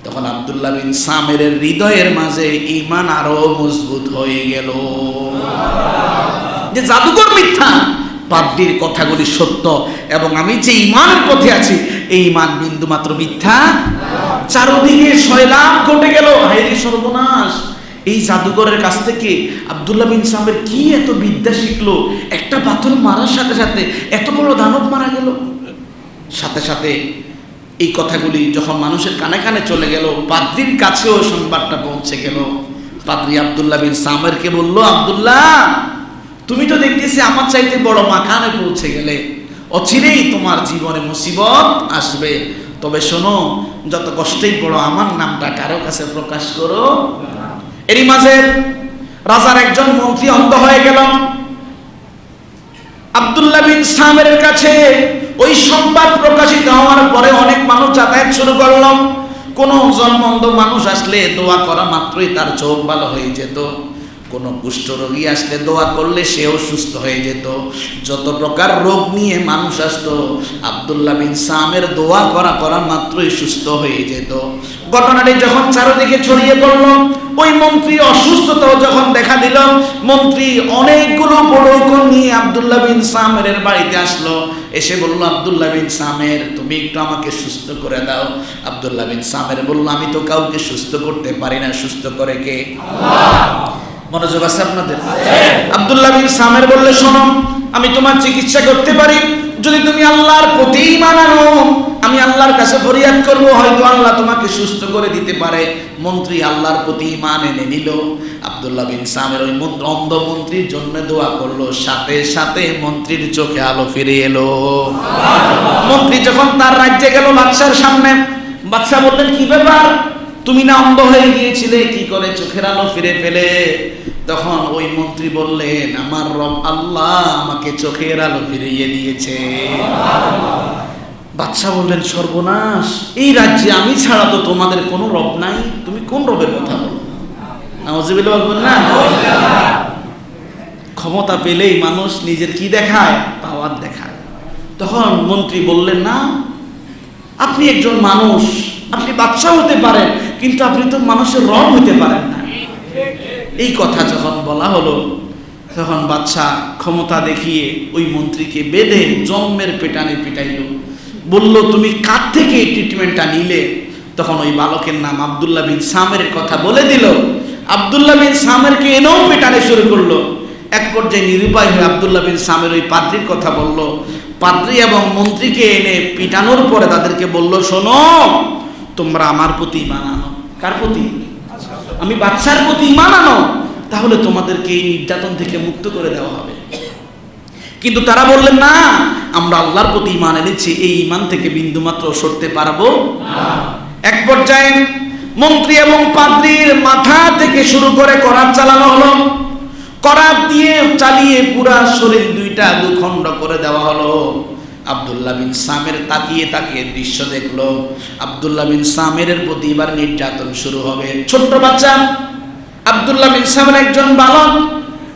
তখন আব্দুল্লাহ বিন সামের হৃদয়ের মাঝে ঈমান আরো মজবুত হয়ে গেল, যে জাদুঘর মিথ্যা, পাদ্রীর কথাগুলি সত্য, এবং আমি যে ঈমানের পথে আছি এই ঈমান বিন্দু মাত্র মিথ্যা। চারদিকে সয়লাব ঘটে গেল, হায়রে সর্বনাশ, এই জাদুঘরের কাছ থেকে আব্দুল্লাহ বিন সামের কি এত বিদ্যা শিখলো, একটা পাথর মারার সাথে সাথে এত বড় দানব মারা গেল। সাথে সাথে এই কথাগুলি যখন মানুষের কানে কানে চলে গেল, পাদ্রীর কাছেও সংবাদটা পৌঁছে গেল। পাদ্রী আব্দুল্লাহ বিন সামেরকে বলল, আব্দুল্লাহ, তুমি তো দেখতেছি আমার চাইতে বড় মাকানে পৌঁছে গেলে, অচিরেই তোমার জীবনে মুসিবত আসবে, তবে শোনো, যত কষ্টই পড়ো আমার নামটা কারো কাছে প্রকাশ করো। এরই মাঝে রাজার একজন মন্ত্রী অন্ধ হয়ে গেল। আব্দুল্লাহ বিন সামের কাছে ওই সংবাদ প্রকাশিত হওয়ার পরে অনেক মানুষ যাতায়াত শুরু করল। কোন জন্মন্ধ মানুষ আসলে দোয়া করা মাত্রই তার চোখ ভালো হয়ে যেত। কোনো কুষ্ঠরোগী আসলে দোয়া করলে সেও সুস্থ হয়ে যেত। যত প্রকার রোগ নিয়ে মানুষ আসতো, আব্দুল্লাহ বিন সামের দোয়া করা মাত্রই সুস্থ হয়ে যেত। ঘটনাটি যখন চারদিকে ছড়িয়ে পড়ল, ওই মন্ত্রী অসুস্থতাও যখন দেখা দিল, মন্ত্রী অনেকগুলো পৌরকন নিয়ে আব্দুল্লাহ বিন সামেরের বাড়িতে আসলো। এসে বলল, আব্দুল্লাহ বিন সামের, তুমি একটু আমাকে সুস্থ করে দাও। আব্দুল্লাহ বিন সামের বলল, আমি তো কাউকে সুস্থ করতে পারি না, সুস্থ করে কে? আল্লাহ। মনোযোগ আছে আপনাদের? আব্দুল্লাহ বিন সামের বললে, শোনো, আমি তোমার চিকিৎসা করতে পারি যদি তুমি আল্লাহর প্রতি ঈমান আনো। আমি আল্লাহর কাছে ফরিয়াদ করব, হয়তো আল্লাহ তোমাকে সুস্থ করে দিতে পারে। মন্ত্রী আল্লাহর প্রতি ঈমান এনে নিল। আব্দুল্লাহ বিন সামের ওই অন্ধ মন্ত্রীর জন্য দোয়া করলো, সাথে সাথে মন্ত্রীর চোখে আলো ফিরে এলো। মন্ত্রী যখন তার রাজ্যে গেল বাদশার সামনে, বাদশা বললেন, কি ব্যাপার, তুমি না অন্ধ হয়ে গিয়েছিলে, কি করে চোখের আলো ফিরে পেলে? তখন ওই মন্ত্রী বললেন, আমার রব আল্লাহ আমাকে চোখের আলো ফিরিয়ে দিয়েছে। বাদশা বললেন, সর্বনাশ, এই রাজ্যে আমি ছাড়া তো তোমাদের কোনো রব নাই, তুমি কোন রবের কথা বলো? নাউজুবিল্লাহ বলবেন না? ক্ষমতা পেলেই মানুষ নিজের কি দেখায়? পাওয়ার দেখায়। তখন মন্ত্রী বললেন, না, আপনি একজন মানুষ, আপনি বাদশা হতে পারেন, কিন্তু আপনি তো মানুষের রব হতে পারেন না। এই কথা যখন বলা হলো, তখন বাদশা ক্ষমতা দেখিয়ে ওই মন্ত্রীকে বেঁধে জন্মের পেটানি পিটাইল। বলল, তুমি কার থেকে এই ট্রিটমেন্টটা নিলে? তখন ওই বালকের নাম আব্দুল্লাহ বিন সামের কথা বলে দিল। আব্দুল্লাহ বিন সামেরকে এনেও পেটানি শুরু করলো। এক পর্যায়ে নিরুপায় হয়ে আব্দুল্লাহ বিন সামের ওই পাদ্রির কথা বলল। পাদ্রি এবং মন্ত্রীকে এনে পিটানোর পরে তাদেরকে বলল, শোনো, তোমরা আমার প্রতি ঈমান আনো। কার প্রতি? আমি বাদশার প্রতি ঈমান আনো, তাহলে তোমাদেরকে এই নির্যাতন থেকে মুক্ত করে দেওয়া হবে। কিন্তু তারা বললেন, না, আমরা আল্লাহর প্রতি ঈমান এনেছি, এই ঈমান থেকে বিন্দুমাত্র সরতে পারবো না। এক পর্যায়ে মন্ত্রী এবং পাদ্রীর মাথা থেকে শুরু করে করাত চালানো হলো। করাত দিয়ে চালিয়ে পুরা শরীর দুইটা দুখণ্ড করে দেওয়া হলো। আব্দুল্লাহ বিন সামের তাকিয়ে তাকিয়ে দৃশ্য দেখলো। আব্দুল্লাহ বিন সামেরের প্রতি এবার নির্যাতন শুরু হবে। ছোট্ট বাচ্চা আব্দুল্লাহ বিন সামের একজন বালক।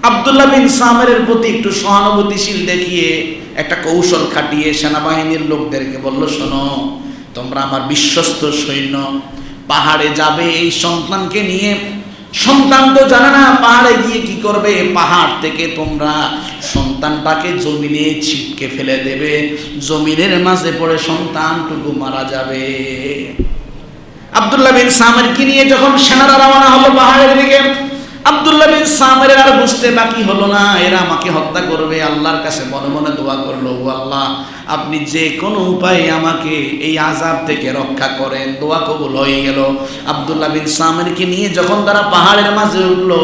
আব্দুল্লাহ বিন সামেরের প্রতি একটু সহানুভূতিশীল দেখিয়ে একটা কৌশল খাটিয়ে সেনাবাহিনীর লোকদেরকে বলল, শোনো, তোমরা আমার বিশ্বস্ত সৈন্য, পাহাড়ে যাবে এই সন্তানকে নিয়ে। সন্তান তো জানে না পাহাড়ে গিয়ে কি করবে। পাহাড় থেকে তোমরা সন্তানটাকে জমিনে ছিটকে ফেলে দেবে, জমিনের মাঝে পড়ে সন্তানটুকু মারা যাবে। আব্দুল্লাহ বিন সামেরকে নিয়ে যখন সেনারা রওনা হলো পাহাড়ের দিকে, আব্দুল্লাহ বিন সামের আর বুঝতে বাকি হলো না, এরা আমাকে হত্যা করবে। আল্লাহর কাছে মনে মনে দোয়া করলো, ও আল্লাহ, আপনি যে কোনো উপায়ে আমাকে এই আযাব থেকে রক্ষা করেন। দোয়া কবুল হয়ে গেল। আব্দুল্লাহ বিন সামেরকে নিয়ে যখন তারা পাহাড়ের মাঝে উঠলো,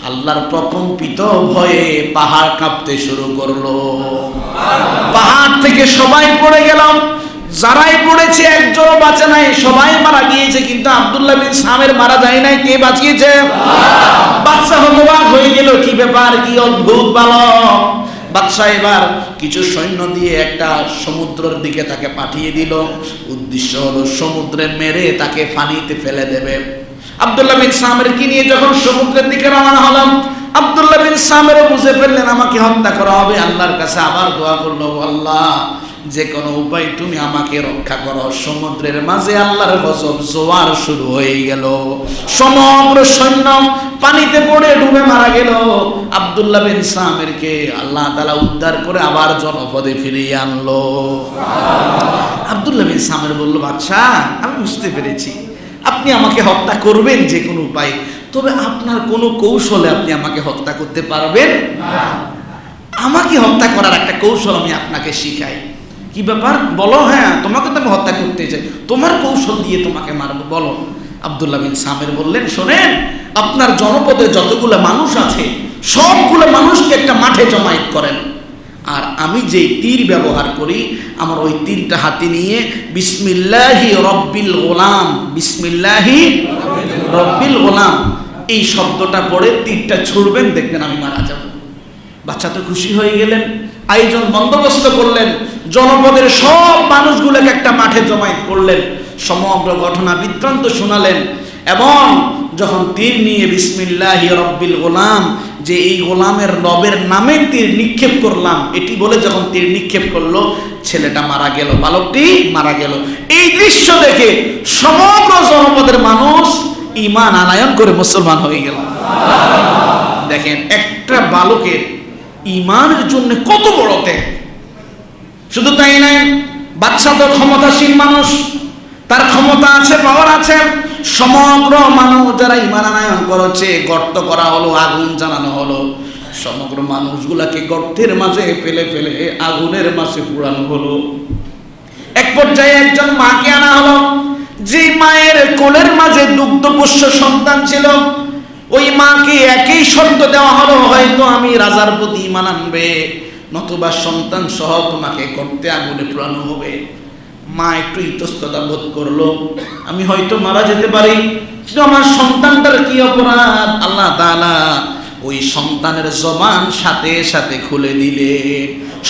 আল্লাহর প্রকম্পিত ভয়ে পাহাড় কাঁপতে শুরু করলো। পাহাড় থেকে সবাই পড়ে গেল। যারাই পড়েছে একজনও বাঁচে নাই, সবাই মারা গিয়েছে। কিন্তু আব্দুল্লাহ বিন সামের মারা যায় নাই। কে বাঁচিয়েছে? বাদশা হতবাক হয়ে গেল, কি ব্যাপার, কি অদ্ভুত বালক। বাদশা এবার কিছু সৈন্য দিয়ে একটা সমুদ্রের দিকে তাকে পাঠিয়ে দিল। উদ্দেশ্য হলো সমুদ্রে মেরে তাকে পানিতে ফেলে দেবে। আব্দুল্লাহ বিন সামেরকে নিয়ে যখন সমুদ্রের দিকে রওনা হলাম, আব্দুল্লাহ বিন সামেরও বুঝে ফেললেন আমাকে হত্যা করা হবে। আল্লাহর কাছে আবার দোয়া করলো, আল্লাহ, যে কোনো উপায় তুমি আমাকে রক্ষা করো। সমুদ্রের মাঝে আল্লাহর গজব, জোয়ার শুরু হয়ে গেল। সমগ্র সৈন্য পানিতে পড়ে ডুবে মারা গেল। আব্দুল্লাহ বিন সামেরকে আল্লাহ তাআলা উদ্ধার করে আবার জনপদে ফিরিয়ে আনলো। আব্দুল্লাহ বিন সামের বলল, বাদশা, আমি বুঝতে পেরেছি আপনি আমাকে হত্যা করবেন যে কোনো উপায়, তবে আপনার কোনো কৌশলে আপনি আমাকে হত্যা করতে পারবেন না। আমাকে হত্যা করার একটা কৌশল আমি আপনাকে শিখাই। কি ব্যাপার বলো? হ্যাঁ, তোমাকে তো আমি হত্যা করতে চাই, তোমার কৌশল দিয়ে তোমাকে মারবো, বলো। আব্দুল্লাহ বিন সামের বললেন, শোনেন, আপনার জনপদে যতগুলো মানুষ আছে সবগুলো মানুষকে একটা মাঠে জমায়েত করেন, আর আমি যে তীর ব্যবহার করি আমার ওই তীরটা হাতে নিয়ে বিসমিল্লাহি রব্বিল গোলাম, বিসমিল্লাহি রব্বিল গোলাম এই শব্দটা পড়ে তীরটা ছুড়বেন, দেখবেন আমি মারা যাব। বাচ্চা তো খুশি হয়ে গেলেন। আয়োজন বন্দোবস্ত করলেন, জনপদের সব মানুষগুলোকে একটা মাঠে জমায়েত করলেন, সমগ্র ঘটনা বৃত্তান্ত শোনালেন এবং যখন তীর নিয়ে বিসমিল্লাহি রব্বিল গোলাম, যে এই গোলামের রবের নামে তীর নিক্ষেপ করলাম, এটি বলে যখন তীর নিক্ষেপ করলো, ছেলেটা মারা গেল, বালকটি মারা গেল। এই দৃশ্য দেখে সমগ্র জনপদের মানুষ ঈমান আনয়ন করে মুসলমান হয়ে গেল। দেখেন একটা বালকের ঈমানের জন্য কত বড় ত্যাগ। শুধু তাই নয়, বাদশা তো ক্ষমতাসীন মানুষ, তার ক্ষমতা আছে, পাওয়ার আছে। সমগ্র মানুষ যারা ঈমান আনয়ন করেছে, গর্ত করা হলো, আগুন জ্বালানো হলো, সমগ্র মানুষগুলাকে গর্তের মাঝে ফেলে ফেলে আগুনের মাঝে পুরানো হলো। এক পর্যায়ে একজন মাকে আনা হলো, যে মায়ের কোলের মাঝে দুগ্ধপোষ্য সন্তান ছিল। ওই মাকে একই শর্ত দেওয়া হলো, হয়তো আমি রাজার প্রতি ঈমান আনবে, নতুবা সন্তান সহ তোমাকে গর্তে আগুনে পুরানো হবে। মা একটু ইতস্ততা বোধ করলো, আমি হয়তো মারা যেতে পারি, কিন্তু আমার সন্তানটার কি অপরাধ? আল্লাহ তাআলা ওই সন্তানের জবান সাথে সাথে খুলে দিলেন।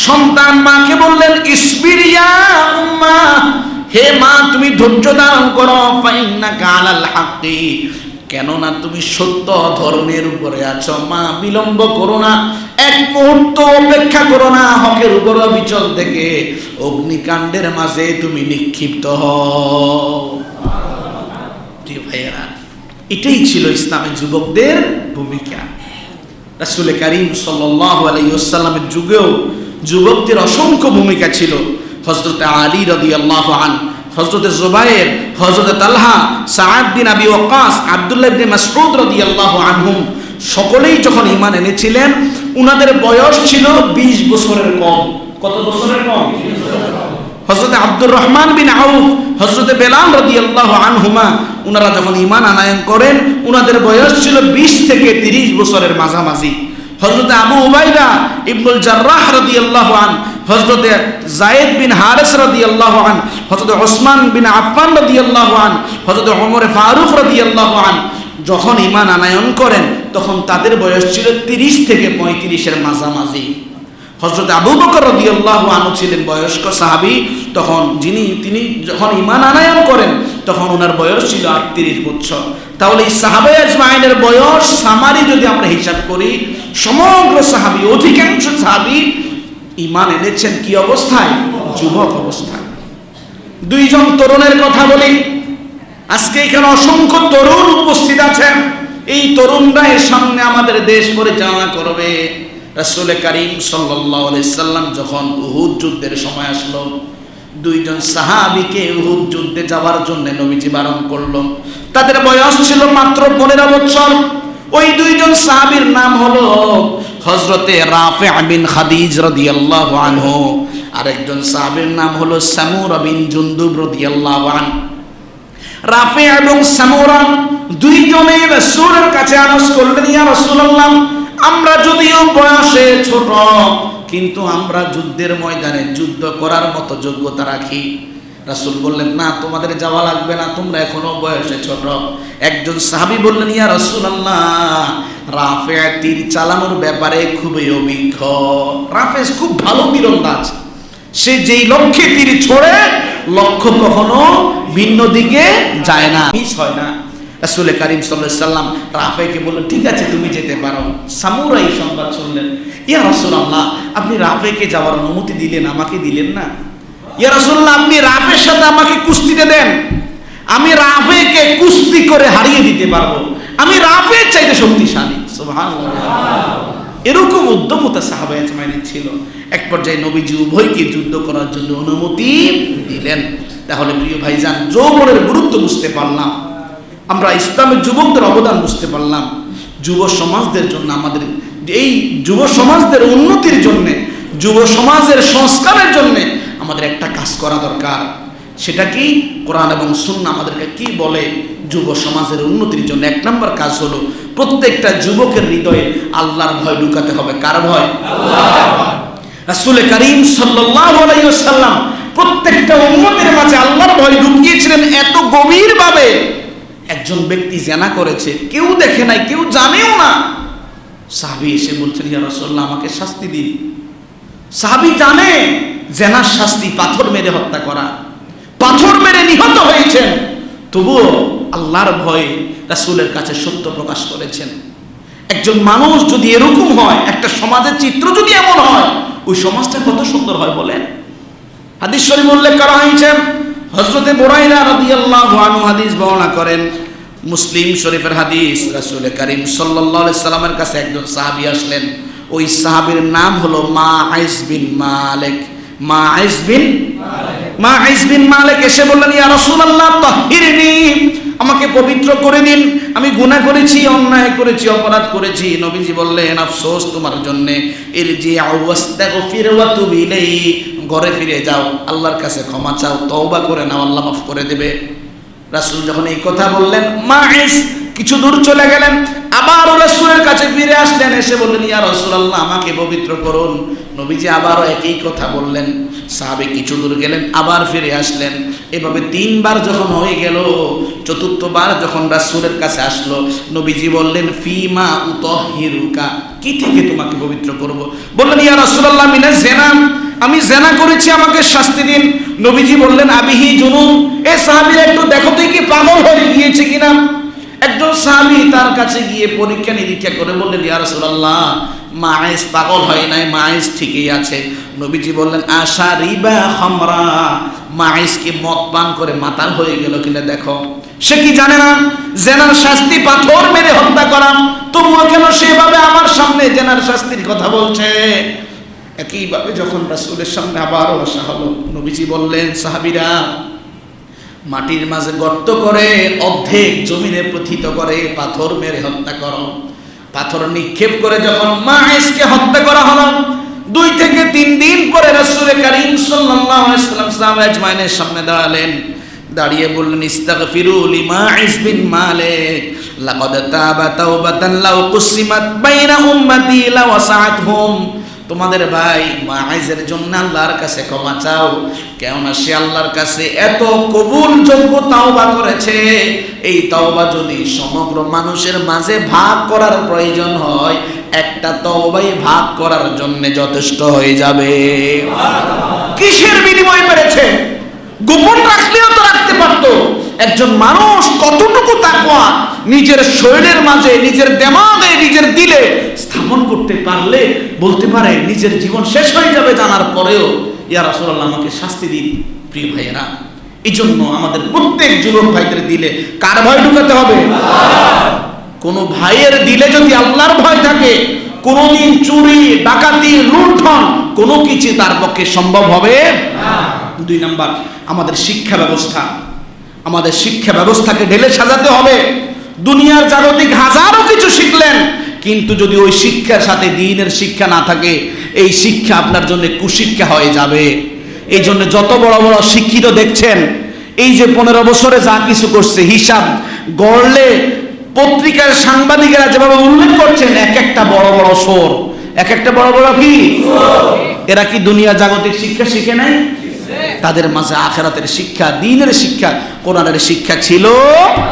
সন্তান মাকে বললেন, ইসবির ইয়া উম্মা, হে মা তুমি ধৈর্য ধারণ করো, ফাইন্নাকা আলাল হাক্কি, কেননা তুমি সত্য ধর্মের উপরে আছো। মা বিলম্ব করো না, এক মুহূর্ত অপেক্ষা করো না, হকের উপর অবিচল থেকে অগ্নিকাণ্ডের মাঝে তুমি নিক্ষিপ্ত হও। ভাইয়েরা, এটাই ছিল ইসলামের যুবকদের ভূমিকা। রাসূল কারীম সাল্লাল্লাহু আলাইহি ওয়াসাল্লামের যুগেও যুবকদের অসংখ্য ভূমিকা ছিল। হযরত আলী রাদিয়াল্লাহু আনহু, হযরত জুবায়ের, হযরত তালহা, সাআদ বিন আবি ওয়াক্কাস, আব্দুল্লাহ ইবনে মাসউদ রাদিয়াল্লাহু আনহুম সকলেই যখন ঈমান এনেছিলেন, উনাদের বয়স ছিল 20 বছরের কম। কত বছরের কম? হযরত আব্দুর রহমান বিন আউফ, হযরত বেলাল রাদিয়াল্লাহু আনহুমা, উনারা যখন ঈমান আনয়ন করেন, উনাদের বয়স ছিল 20 থেকে 30 বছরের মাঝামাঝি। হযরত আবু উবাইদা ইবনুল জাররাহ রাদিয়াল্লাহু আনহু, হযরত যায়েদ বিন হারিস রাদিয়াল্লাহু আনহু, হযরত ওসমান বিন আফফান রাদিয়াল্লাহু আনহু, হযরত ওমর ফারুক রাদিয়াল্লাহু আনহু যখন ঈমান আনয়ন করেন, তখন তাদের বয়স ছিল 30 থেকে 35 এর মাঝামাঝি। হযরত আবু বকর রাদিয়াল্লাহু আনহু ছিলেন বয়স্ক সাহাবী, তখন তিনি যখন ঈমান আনয়ন করেন, তখন ওনার বয়স ছিল 38 বছর। তাহলে এই সাহাবায়ে আজমাইনের বয়স সামারি যদি আমরা হিসাব করি, সমগ্র সাহাবী, অধিকাংশ সাহাবী ঈমান এনেছেন কি অবস্থায়? যুবক অবস্থায়। দুইজন তরুণের কথা বলি। আজকে এখানে অসংখ্য তরুণ উপস্থিত আছেন। এই তরুণরা এর সামনে আমাদের দেশ পরিচালনা করবে। রাসূল কারীম সাল্লাল্লাহু আলাইহি সাল্লাম যখন উহুদ যুদ্ধের সময় আসলো, দুইজন সাহাবীকে উহুদ যুদ্ধে যাওয়ার জন্য নবীজি বারণ করলো। তাদের বয়স ছিল মাত্র 15 বছর। ওই দুইজন সাহাবীর নাম হলো হযরতে রাফি' বিন খাদিজ রাদিয়াল্লাহু আনহু, আরেকজন সাহাবীর নাম হলো সামুরা বিন জুনদুব রাদিয়াল্লাহু আনহু। রাফি' এবং সামুরা দুইজনেই রাসূলের কাছে আরজ করলেন, ইয়া রাসূলুল্লাহ, আমরা যদিও বয়সে ছোট, কিন্তু আমরা যুদ্ধের ময়দানে যুদ্ধ করার মতো যোগ্যতা রাখি। রাসূল বললেন, না, তোমাদের যাওয়া লাগবে না, তোমরা এখনো বয়সে ছোট। একজন সাহাবী বললেন, ইয়া রাসূলুল্লাহ, রাফি' তীর চালানোর ব্যাপারে খুবই অভিজ্ঞ। রাফি' খুব ভালো তীরন্দাজ, সে যেই লক্ষ্যে তীর ছোড়ে, লক্ষ্য কখনো ভিন্ন দিকে যায় না, মিস হয় না। রাসূল কারীম সাল্লাল্লাহু আলাইহি সাল্লাম রাফি'কে বললেন, ঠিক আছে, তুমি যেতে পারো। সামুরা এই সংবাদ শুনলেন, ইয়া রাসূলুল্লাহ, আপনি রাফি'কে যাওয়ার অনুমতি দিলেন, আমাকে দিলেন না। ইয়া রাসূলুল্লাহ, আপনি রাফি'র সাথে আমাকে কুস্তিতে দেন, আমি রাফি'কে কুস্তি করে হারিয়ে দিতে পারবো, আমি রাফি'র চাইতে শক্তিশালী। সুবহানাল্লাহ। এরকম উদ্যমতা সাহাবায়ে আজমাইনের ছিল। এক পর্যায়ে নবীজি উভয়কে যুদ্ধ করার জন্য অনুমতি দিলেন। তাহলে প্রিয় ভাইজান, যৌবনের গুরুত্ব বুঝতে পারলাম, আমরা ইসলামের যুবকদের অবদান বুঝতে পারলাম। যুব সমাজদের জন্য, আমাদের এই যুব সমাজদের উন্নতির জন্য, যুব সমাজের সংস্কারের জন্য আমাদের একটা কাজ করা দরকার। সেটা কি? কোরআন এবং সুন্নাহ আমাদেরকে কি বলে যুব সমাজের উন্নতির জন্য? এক নম্বর কাজ হলো, প্রত্যেকটা যুবকের হৃদয়ে আল্লাহর ভয় ঢুকাতে হবে। কার ভয়? আল্লাহর ভয়। রাসূল কারীম সাল্লাল্লাহু আলাইহি ওয়াসাল্লাম প্রত্যেকটা উম্মতের মাঝে আল্লাহর ভয় ঢুকিয়েছিলেন এত গভীরভাবে। একজন ব্যক্তি জিনা করেছে, কেউ দেখে নাই, কেউ জানেও না। সাহাবী এসে বলছেন, ইয়া রাসূলুল্লাহ, আমাকে শাস্তি দিন। সাহাবী জানে জিনার শাস্তি পাথর মেরে হত্যা করা, পাথর মেরে নিহত হয়েছেন, তবুও আল্লাহর ভয়ে রাসূলের কাছে সত্য প্রকাশ করেছেন। একজন মানুষ যদি এরকম হয়, একটা সমাজের চিত্র যদি এমন হয়, ওই সমাজটা কত সুন্দর হয় বলেন। হাদিস শরীফ উল্লেখ করা হয়েছে, হযরতে বুরাইরা রাদিয়াল্লাহু আনহু হাদিস বর্ণনা করেন, মুসলিম শরীফের হাদিস। রাসূল করিম সাল্লাল্লাহু আলাইহি সাল্লামের কাছে একজন সাহাবী আসলেন। ওই সাহাবীর নাম হলো মাঈজ বিন মালিক। মাঈজ বিন মালিক এসে বললেন, ইয়া রাসূলুল্লাহ তাহহিরনি, আমাকে পবিত্র করে দিন, আমি গুনাহ করেছি, অন্যায় করেছি, অপরাধ করেছি। নবীজি বললেন, আফসোস তোমার জন্য, ইরজিউ ওয়াস্তাগফির ওয়া তুব ইলাইহি, ঘরে ফিরে যাও, আল্লাহর কাছে ক্ষমা চাও, তওবা করে নাও, আল্লাহ মাফ করে দেবে। রাসূল যখন এই কথা বললেন, মাঈজ কিছু দূর চলে গেলেন, আবার রাসূলের কাছে ফিরে আসলেন, এসে বললেন, ইয়া রাসূলুল্লাহ আমাকে পবিত্র করুন। নবীজি আবারও একই কথা বললেন। সাহাবী কিছু দূর গেলেন, আবার ফিরে আসলেন। এভাবে তিনবার যখন হয়ে গেল, চতুর্থবার যখন রাসূলের কাছে আসলো, নবীজি বললেন, ফিমা উতাহহিরুকা, কি থেকে তোমাকে পবিত্র করব? বললেন, ইয়া রাসূলুল্লাহ মিনাজ জিনা, আমি জিনা করেছি, আমাকে শাস্তি দিন। নবীজি বললেন, আবিহি জুনুন, এ সাহাবীরা একটু দেখো তো কি পাগল হয়ে গিয়েছে কিনা। একজন সাহাবী তার কাছে গিয়ে পরীক্ষা নিরীক্ষা করে বললেন, ইয়া রাসূলুল্লাহ মাঈজ পাগল হয় নাই, মাঈজ ঠিকই আছে। নবীজি বললেন, আশা রিবা খামরা, মাঈজ কি মদ পান করে মাতাল হয়ে গেল কিনা দেখো। সে কি জানে না জেনার শাস্তি পাথর মেরে হত্যা করা? তবুও কেন সেভাবে আমার সামনে জেনার শাস্তির কথা বলছে? একইভাবে যখন রাসূলের সামনে আবারও আসা হলো, নবীজি বললেন, সাহাবীরা মাটির মাঝে গর্ত করে অর্ধেক জমিনে প্রথিত করে পাথর মেরে হত্যা করো। পাথর নিক্ষেপ করে যখন মাঈজকে হত্যা করা হলো, 2 থেকে 3 দিন পরে রাসূল করিম সাল্লাল্লাহু আলাইহি ওয়াসাল্লাম সাহাবা আজমাইনের সামনে দাঁড়ালেন। দাঁড়িয়ে বললেন, ইস্তাগফিরু লিমাঈজ বিন মালিক, লাকাদ তাবা তাওবাতান লাউ কুসিমাত বাইনা উম্মতি লাওয়াসাআতহুম। তোমাদের ভাই মাঈজের জন্য আল্লাহর কাছে ক্ষমা চাও, কেননা সে আল্লাহর কাছে এত কবুলযোগ্য তাওবা করেছে। এই তাওবা যদি সমগ্র মানুষের মাঝে ভাগ করার প্রয়োজন হয়, একটা তাওবাই ভাগ করার জন্য যথেষ্ট হয়ে যাবে। কিসের বিনিময় পেরেছে? গোপন রাখলেও তো রাখতে পারতো। একজন মানুষ কতটুকু তাকওয়া নিজের শরীরের মাঝে, নিজের দেমাগে, নিজের দিলে স্থাপন করতে পারলে বলতে পারে নিজের জীবন শেষ হয়ে যাবে জানার পরেও, ইয়া রাসূলুল্লাহ আমাকে শাস্তি দিন। প্রিয় ভাইয়েরা, এই জন্য আমাদের প্রত্যেক যুবক ভাইদের দিলে কার ভয় ঢুকাতে হবে? কোন ভাইয়ের দিলে যদি আল্লাহর ভয় থাকে, কোনদিন চুরি, ডাকাতি, লুণ্ঠন কোনো কিছু তার পক্ষে সম্ভব হবে না। 2 নাম্বার, আমাদের শিক্ষা ব্যবস্থা। আমাদের শিক্ষা ব্যবস্থাকে ঢেলে সাজাতে হবে। দুনিয়ার জাগতিক হাজারো কিছু শিখলেন, কিন্তু যদি ওই শিক্ষার সাথে দ্বীনের শিক্ষা না থাকে, এই শিক্ষা আপনার জন্য কুশিক্ষা হয়ে যাবে। এই জন্য যত বড় বড় শিক্ষিত দেখছেন, এই যে 15 বছরে যা কিছু করছে, হিসাব গড়লে পত্রিকার সাংবাদিকেরা যেভাবে উল্লেখ করছেন, এক একটা বড় বড় সোর, এক একটা বড় বড় কি, এরা কি দুনিয়া জাগতিক শিক্ষা শিখে নাই? তাদের মাঝে আখিরাতের শিক্ষা, দ্বীনের শিক্ষা, কোরআনের শিক্ষা ছিল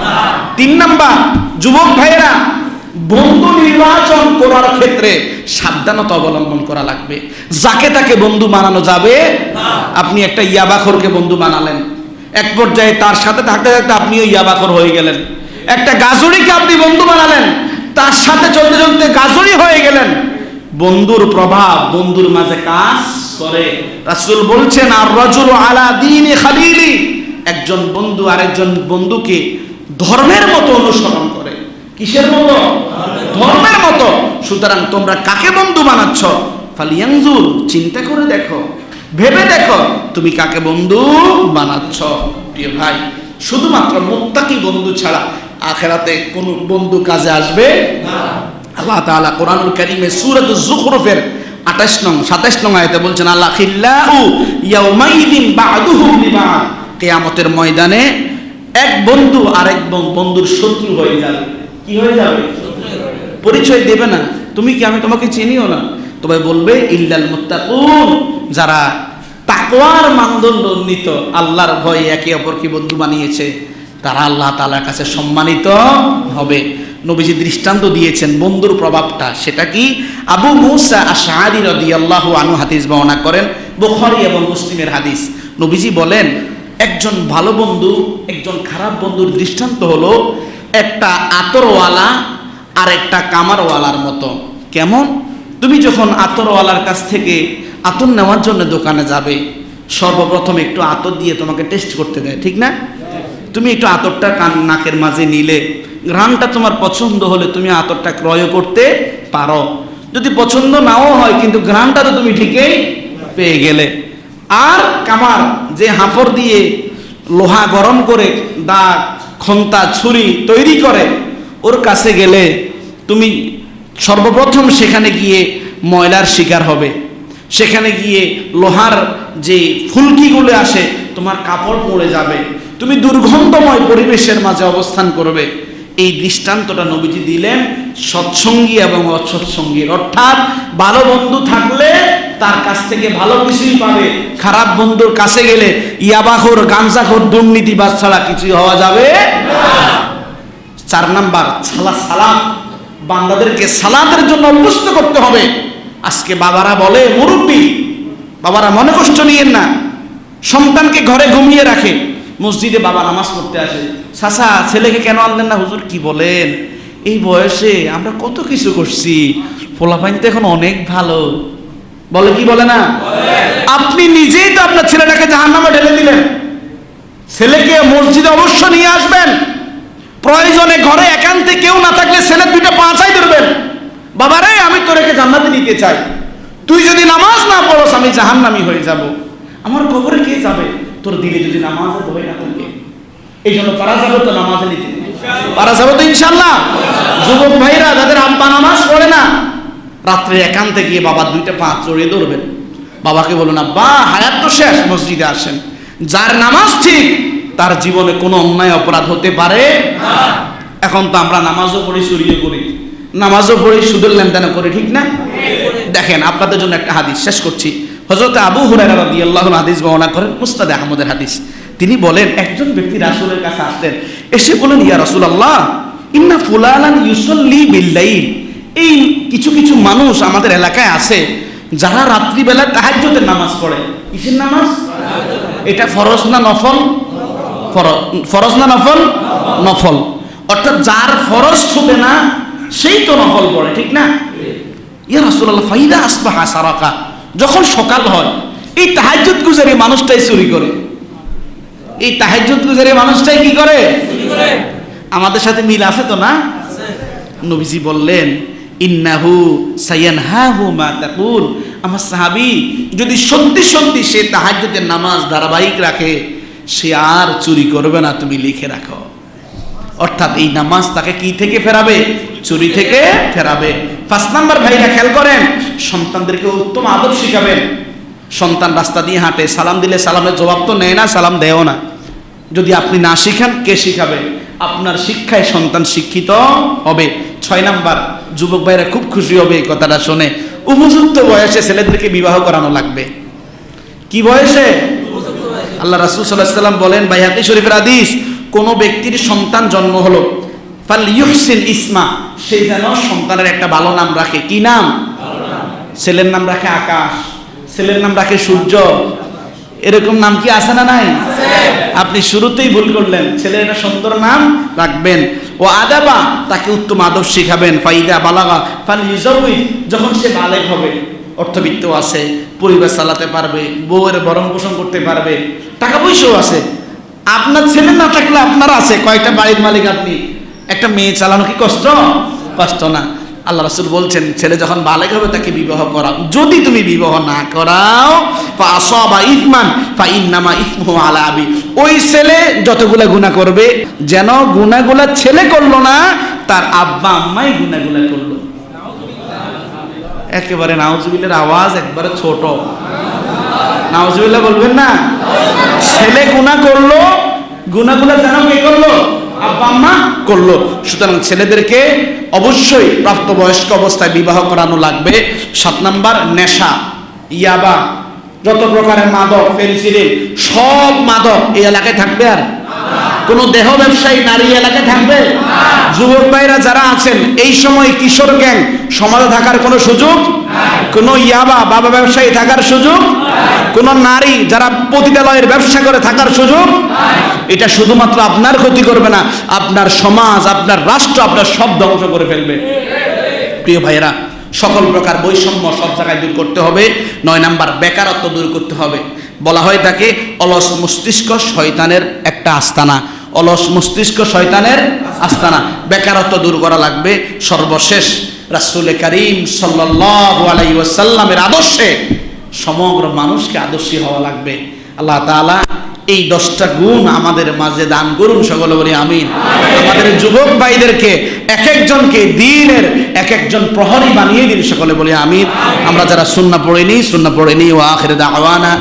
না। 3 নাম্বার, যুবক ভাইয়েরা, বন্ধু নির্বাচন করার ক্ষেত্রে সাবধানতা অবলম্বন করা লাগবে। যাকে তাকে বন্ধু বানানো যাবে না। আপনি একটা ইয়াবাখোরকে বন্ধু বানালেন, এক পর্যায়ে তার সাথে থাকতে থাকতে আপনিও ইয়াবাখোর হয়ে গেলেন। একটা গাজুড়িকে আপনি বন্ধু বানালেন, তার সাথে চলতে চলতে গাজুড়ি হয়ে গেলেন। বন্ধুর প্রভাব বন্ধুর মাঝে কাজ করে। রাসূল বলছেন, আর রাজুলু আলা দীনি খালিলি, একজন বন্ধু আরেকজন বন্ধুকে ধর্মের মতো অনুসরণ করে। কিসের মতো? ধর্মের মতো। সুতরাং তোমরা কাকে বন্ধু বানাচ্ছ? ফালিয়ানজুর, চিন্তা করে দেখো, ভেবে দেখো তুমি কাকে বন্ধু বানাচ্ছ। প্রিয় ভাই, শুধুমাত্র মুত্তাকি বন্ধু ছাড়া আখিরাতে কোনো বন্ধু কাজে আসবে না। আল্লাহ তাআলা কোরআনুল কারীমে সূরাতুজ যুখরুফের 28 নং 27 নং আয়াতে বলছেন, আল্লাহ খিল্লাউ ইয়াউমাইদিন বা'দুহুম লিবা'দ, কিয়ামতের ময়দানে এক বন্ধু আরেক বন্ধুর শত্রু হয়ে যাবে। কি হয়ে যাবে? পরিচয় দেবে না, তুমি কি, আমি তোমাকে চিনিও না। তবে বলবে ইল্লাল মুত্তাকুন, যারা তাকওয়ার মানদণ্ড উন্নীত, আল্লাহর ভয়ে একে অপরকে বন্ধু বানিয়েছে, তারা আল্লাহ তাআলার কাছে সম্মানিত হবে। নবীজি দৃষ্টান্ত দিয়েছেন বন্ধুর প্রভাবটা, সেটা কি? আবু মুসা আশআরী রাদিয়াল্লাহু আনহু হাদিস বর্ণনা করেন, বুখারী এবং মুসলিমের হাদিস। নবীজি বলেন, একজন ভালো বন্ধু একজন খারাপ বন্ধুর দৃষ্টান্ত হলো একটা আতরওয়ালা আর একটা কামারওয়ালার মতো। কেমন? তুমি যখন আতরওয়ালার কাছ থেকে আতর নেওয়ার জন্য দোকানে যাবে, সর্বপ্রথম একটু আতর দিয়ে তোমাকে টেস্ট করতে দেয়, ঠিক না? তুমি একটু আতরটা নাকের মাঝে নিলে, ঘ্রাণটা তোমার পছন্দ হলে তুমি আতরটা ক্রয় করতে পারো। যদি পছন্দ নাও হয় কিন্তু ঘ্রাণটা তো তুমি ঠিকই পেয়ে গেলে। আর কামার যে হাঁফড় দিয়ে লোহা গরম করে দা খন্তা ছুরি তৈরি করে, ওর কাছে গেলে তুমি সর্বপ্রথম সেখানে গিয়ে ময়লার শিকার হবে, সেখানে গিয়ে লোহার যে ফুলকিগুলো আসে তোমার কাপড় পড়ে যাবে, তুমি দুর্গন্ধময় পরিবেশের মাঝে অবস্থান করবে। এই দৃষ্টান্তটা নবীজি দিলেন সৎসঙ্গী এবং অসৎসঙ্গীর। অর্থাৎ ভালো বন্ধু থাকলে তার কাছ থেকে ভালো কিছুই পাবে, খারাপ বন্ধুর কাছে গেলে ইয়াবাখোর গাঞ্জাখোর দুর্নীতিবাজ ছাড়া কিছুই হওয়া যাবে না। 4 নাম্বার, সালাত। বান্দাদেরকে সালাতের জন্য অভ্যস্ত করতে হবে। আজকে বাবারা বলে, মুরব্বী বাবারা মনে কষ্ট নিয়েন না, সন্তানকে ঘরে ঘুমিয়ে রাখে, মসজিদে বাবা নামাজ পড়তে আসে, চাচা ছেলেকে কেন আনলেন না? হুজুর কি বলেন, এই বয়সে আমরা কত কিছু করছি, পোলাপাইন তো এখন অনেক ভালো। বলে কি বলে না? আপনি নিজেই তো আপনার ছেলেটাকে জাহান্নামে ঢেলে দিলেন। ছেলেকে মসজিদে অবশ্য নিয়ে আসবেন, প্রয়োজনে ঘরে একান্তে কেউ না থাকলে ছেলের 2টা পা চাই ধরবেন, বাবারে আমি তোরেকে জান্নাতে নিতে চাই, তুই যদি নামাজ না পড়স আমি জাহান্নামী হয়ে যাব, আমার কবরে কে যাবে? তোর দিলে যদি নামাজে ভয় না থাকে। এই জন্য পারা যাবে তো নামাজে নিতে, পারা যাবে তো ইনশাল্লাহ। যুবক ভাইরা যাদের আব্বা নামাজ পড়ে না, রাত্রে একান্তে গিয়ে বাবার 2টা পা জড়িয়ে ধরবেন, বাবাকে বলুন আব্বা হায়াত তো শেষ, মসজিদে আসেন। যার নামাজ ঠিক তার জীবনে কোনো অন্যায় অপরাধ হতে পারে না। এখন তো আমরা নামাজও পড়ি, চুরিও করি, নামাজও পড়ি, সুদের লেনদেন করি, ঠিক না? দেখেন আপনাদের জন্য একটা হাদিস শেষ করছি। হযরত আবু হুরায়রা রাদিয়াল্লাহু আনহু হাদিস বর্ণনা করেন, মুসনাদে আহমদের হাদিস। তিনি বলেন একজন ব্যক্তি রাসূলের কাছে আসলেন, এসে বলেন ইয়া রাসূলুল্লাহ ইন্না ফুলানান ইউসাল্লি বিল-লাইল। এই কিছু কিছু মানুষ আমাদের এলাকায় আছে যারা রাত্রিবেলা তাহাজ্জুদের নামাজ পড়ে। কিসের নামাজ? এটা ফরজ না নফল? ফরজ না নফল? নফল। অর্থাৎ যার ফরজ ছুটে না সেই তো নফল পড়ে, ঠিক না? ইয়া রাসূলুল্লাহ ফাইদা আসবাহা সারাকা, যখন সকাল হয় এই তাহাজ্জুদ গুজারি মানুষটাই চুরি করে। এই তাহাজ্জুদ গুজারি মানুষটাই কি করে? আমাদের সাথে মিল আছে তো না? নবীজি বললেন ইন্নাহু সায়ানহাহু মা তাকুল। আমার সাহাবী যদি সত্যি সত্যি সে তাহাজ্জুদের নামাজ ধারাবাহিক রাখে, সে আর চুরি করবে না, তুমি লিখে রাখো। অর্থাৎ এই নামাজ তাকে কি থেকে ফেরাবে? চুরি থেকে ফেরাবে। 5 নাম্বার ভাইরা খেয়াল করেন, সন্তানদেরকে উত্তম আদব শিখাবেন। সন্তান রাস্তা দিয়ে হাঁটে, সালাম দিলে সালামের জবাব তো নেয় না, সালাম দেও না। যদি আপনি না শিখান কে শিখাবে? আপনার শিক্ষায় সন্তান শিক্ষিত হবে। 6 নাম্বার, যুবক ভাইরা খুব খুশি হবে এই কথাটা শুনে, উপযুক্ত বয়সে ছেলেদেরকে বিবাহ করানো লাগবে। কি বয়সে? আল্লাহ রাসূল সাল্লাল্লাহু আলাইহি ওয়াসাল্লাম বলেন, বাইহাকী শরীফের হাদিস, কোন ব্যক্তির সন্তান জন্ম হলো, ফালইউহসিন ইসমা, সে যেন সন্তানের একটা ভালো নাম রাখে। কি নাম? ছেলের নাম রাখে আকাশ, ছেলের নাম রাখে সূর্য, এরকম নাম কি আছে না নাই? আপনি শুরুতেই ভুল করলেন, ছেলের একটা সুন্দর নাম রাখবেন। ও আদাবা, তাকে উত্তম আদব শিখাবেন। ফাইদা বালাগা ফালইউজাউই, যখন সে বালেগ হবে, অর্থবিত্ত আছে, পরিবার চালাতে পারবে, বউয়ের ভরণ পোষণ করতে পারবে, টাকা পয়সাও আছে। আপনার ছেলে না থাকলে আপনার আছে, কয়টা বাড়ির মালিক আপনি, একটা মেয়ে চালানো কি কষ্ট? কষ্ট না। আল্লাহ রাসূল বলছেন ছেলে যখন বালেগ হবে তাকে বিবাহ করাও। যদি তুমি বিবাহ না করাও, ফাআসাবা ইসমান ফাইন্নামা ইসমুহু আলা আবি, ওই ছেলে যতগুলা গুনাহ করবে, যেন গুনাহগুলা ছেলে করলো না, তার আব্বা আম্মাই গুনাহগুলা করলো। একেবারে নাউজুবিল্লাহর আওয়াজ একবারে ছোট, নাউজুবিল্লাহ বলবেন না। ছেলে গুনাহ করলো, গুনাহগুলা যেন কে করলো? আব্বা আম্মা করলো। সুতরাং ছেলেদেরকে অবশ্যই প্রাপ্তবয়স্ক অবস্থায় বিবাহ করানো লাগবে। 7 নাম্বার, নেশা, ইয়াবা, যত প্রকারের মাদক, ফেনসিডিল, সব মাদক এই এলাকায় থাকবে? আর কোন দেহ ব্যবসায়ী নারী এলাকায় থাকবে? যুবক ভাইরা যারা আছেন এই সময় কিশোর গ্যাং সমাজে থাকার কোনো সুযোগ, কোনো ইয়াবা বাবা ব্যবসায়ী থাকার সুযোগ, কোনো নারী যারা পতিতালয়ের ব্যবসা করে থাকার সুযোগ। এটা শুধুমাত্র আপনার ক্ষতি করবে না, আপনার সমাজ, আপনার রাষ্ট্র, আপনার সব ধ্বংস করে ফেলবে। প্রিয় ভাইয়েরা, সকল প্রকার বৈষম্য সব জায়গায় দূর করতে হবে। 9 নাম্বার, বেকারত্ব দূর করতে হবে। বলা হয় তাকে অলস মস্তিষ্ক শয়তানের একটা আস্তানা। অলস মস্তিষ্ক শয়তানের আস্তানা। বেকারত্ব দূর করা লাগবে। সর্বশেষ রাসূল করিম সাল্লাল্লাহু আলাইহি ওয়াসাল্লামের আদর্শে সমগ্র মানুষকে আদর্শী হওয়া লাগবে। আল্লাহ তাআলা এই 10টা গুণ আমাদের মাঝে দান করুন, সকলে বলি আমিন। আমাদের যুবক ভাইদেরকে এক একজনকে দ্বীনের এক একজন প্রহরী বানিয়ে দিন, সকলে বলি আমিন। আমরা যারা সুন্নাহ পড়িনি ওয়া আখির দাওয়ানা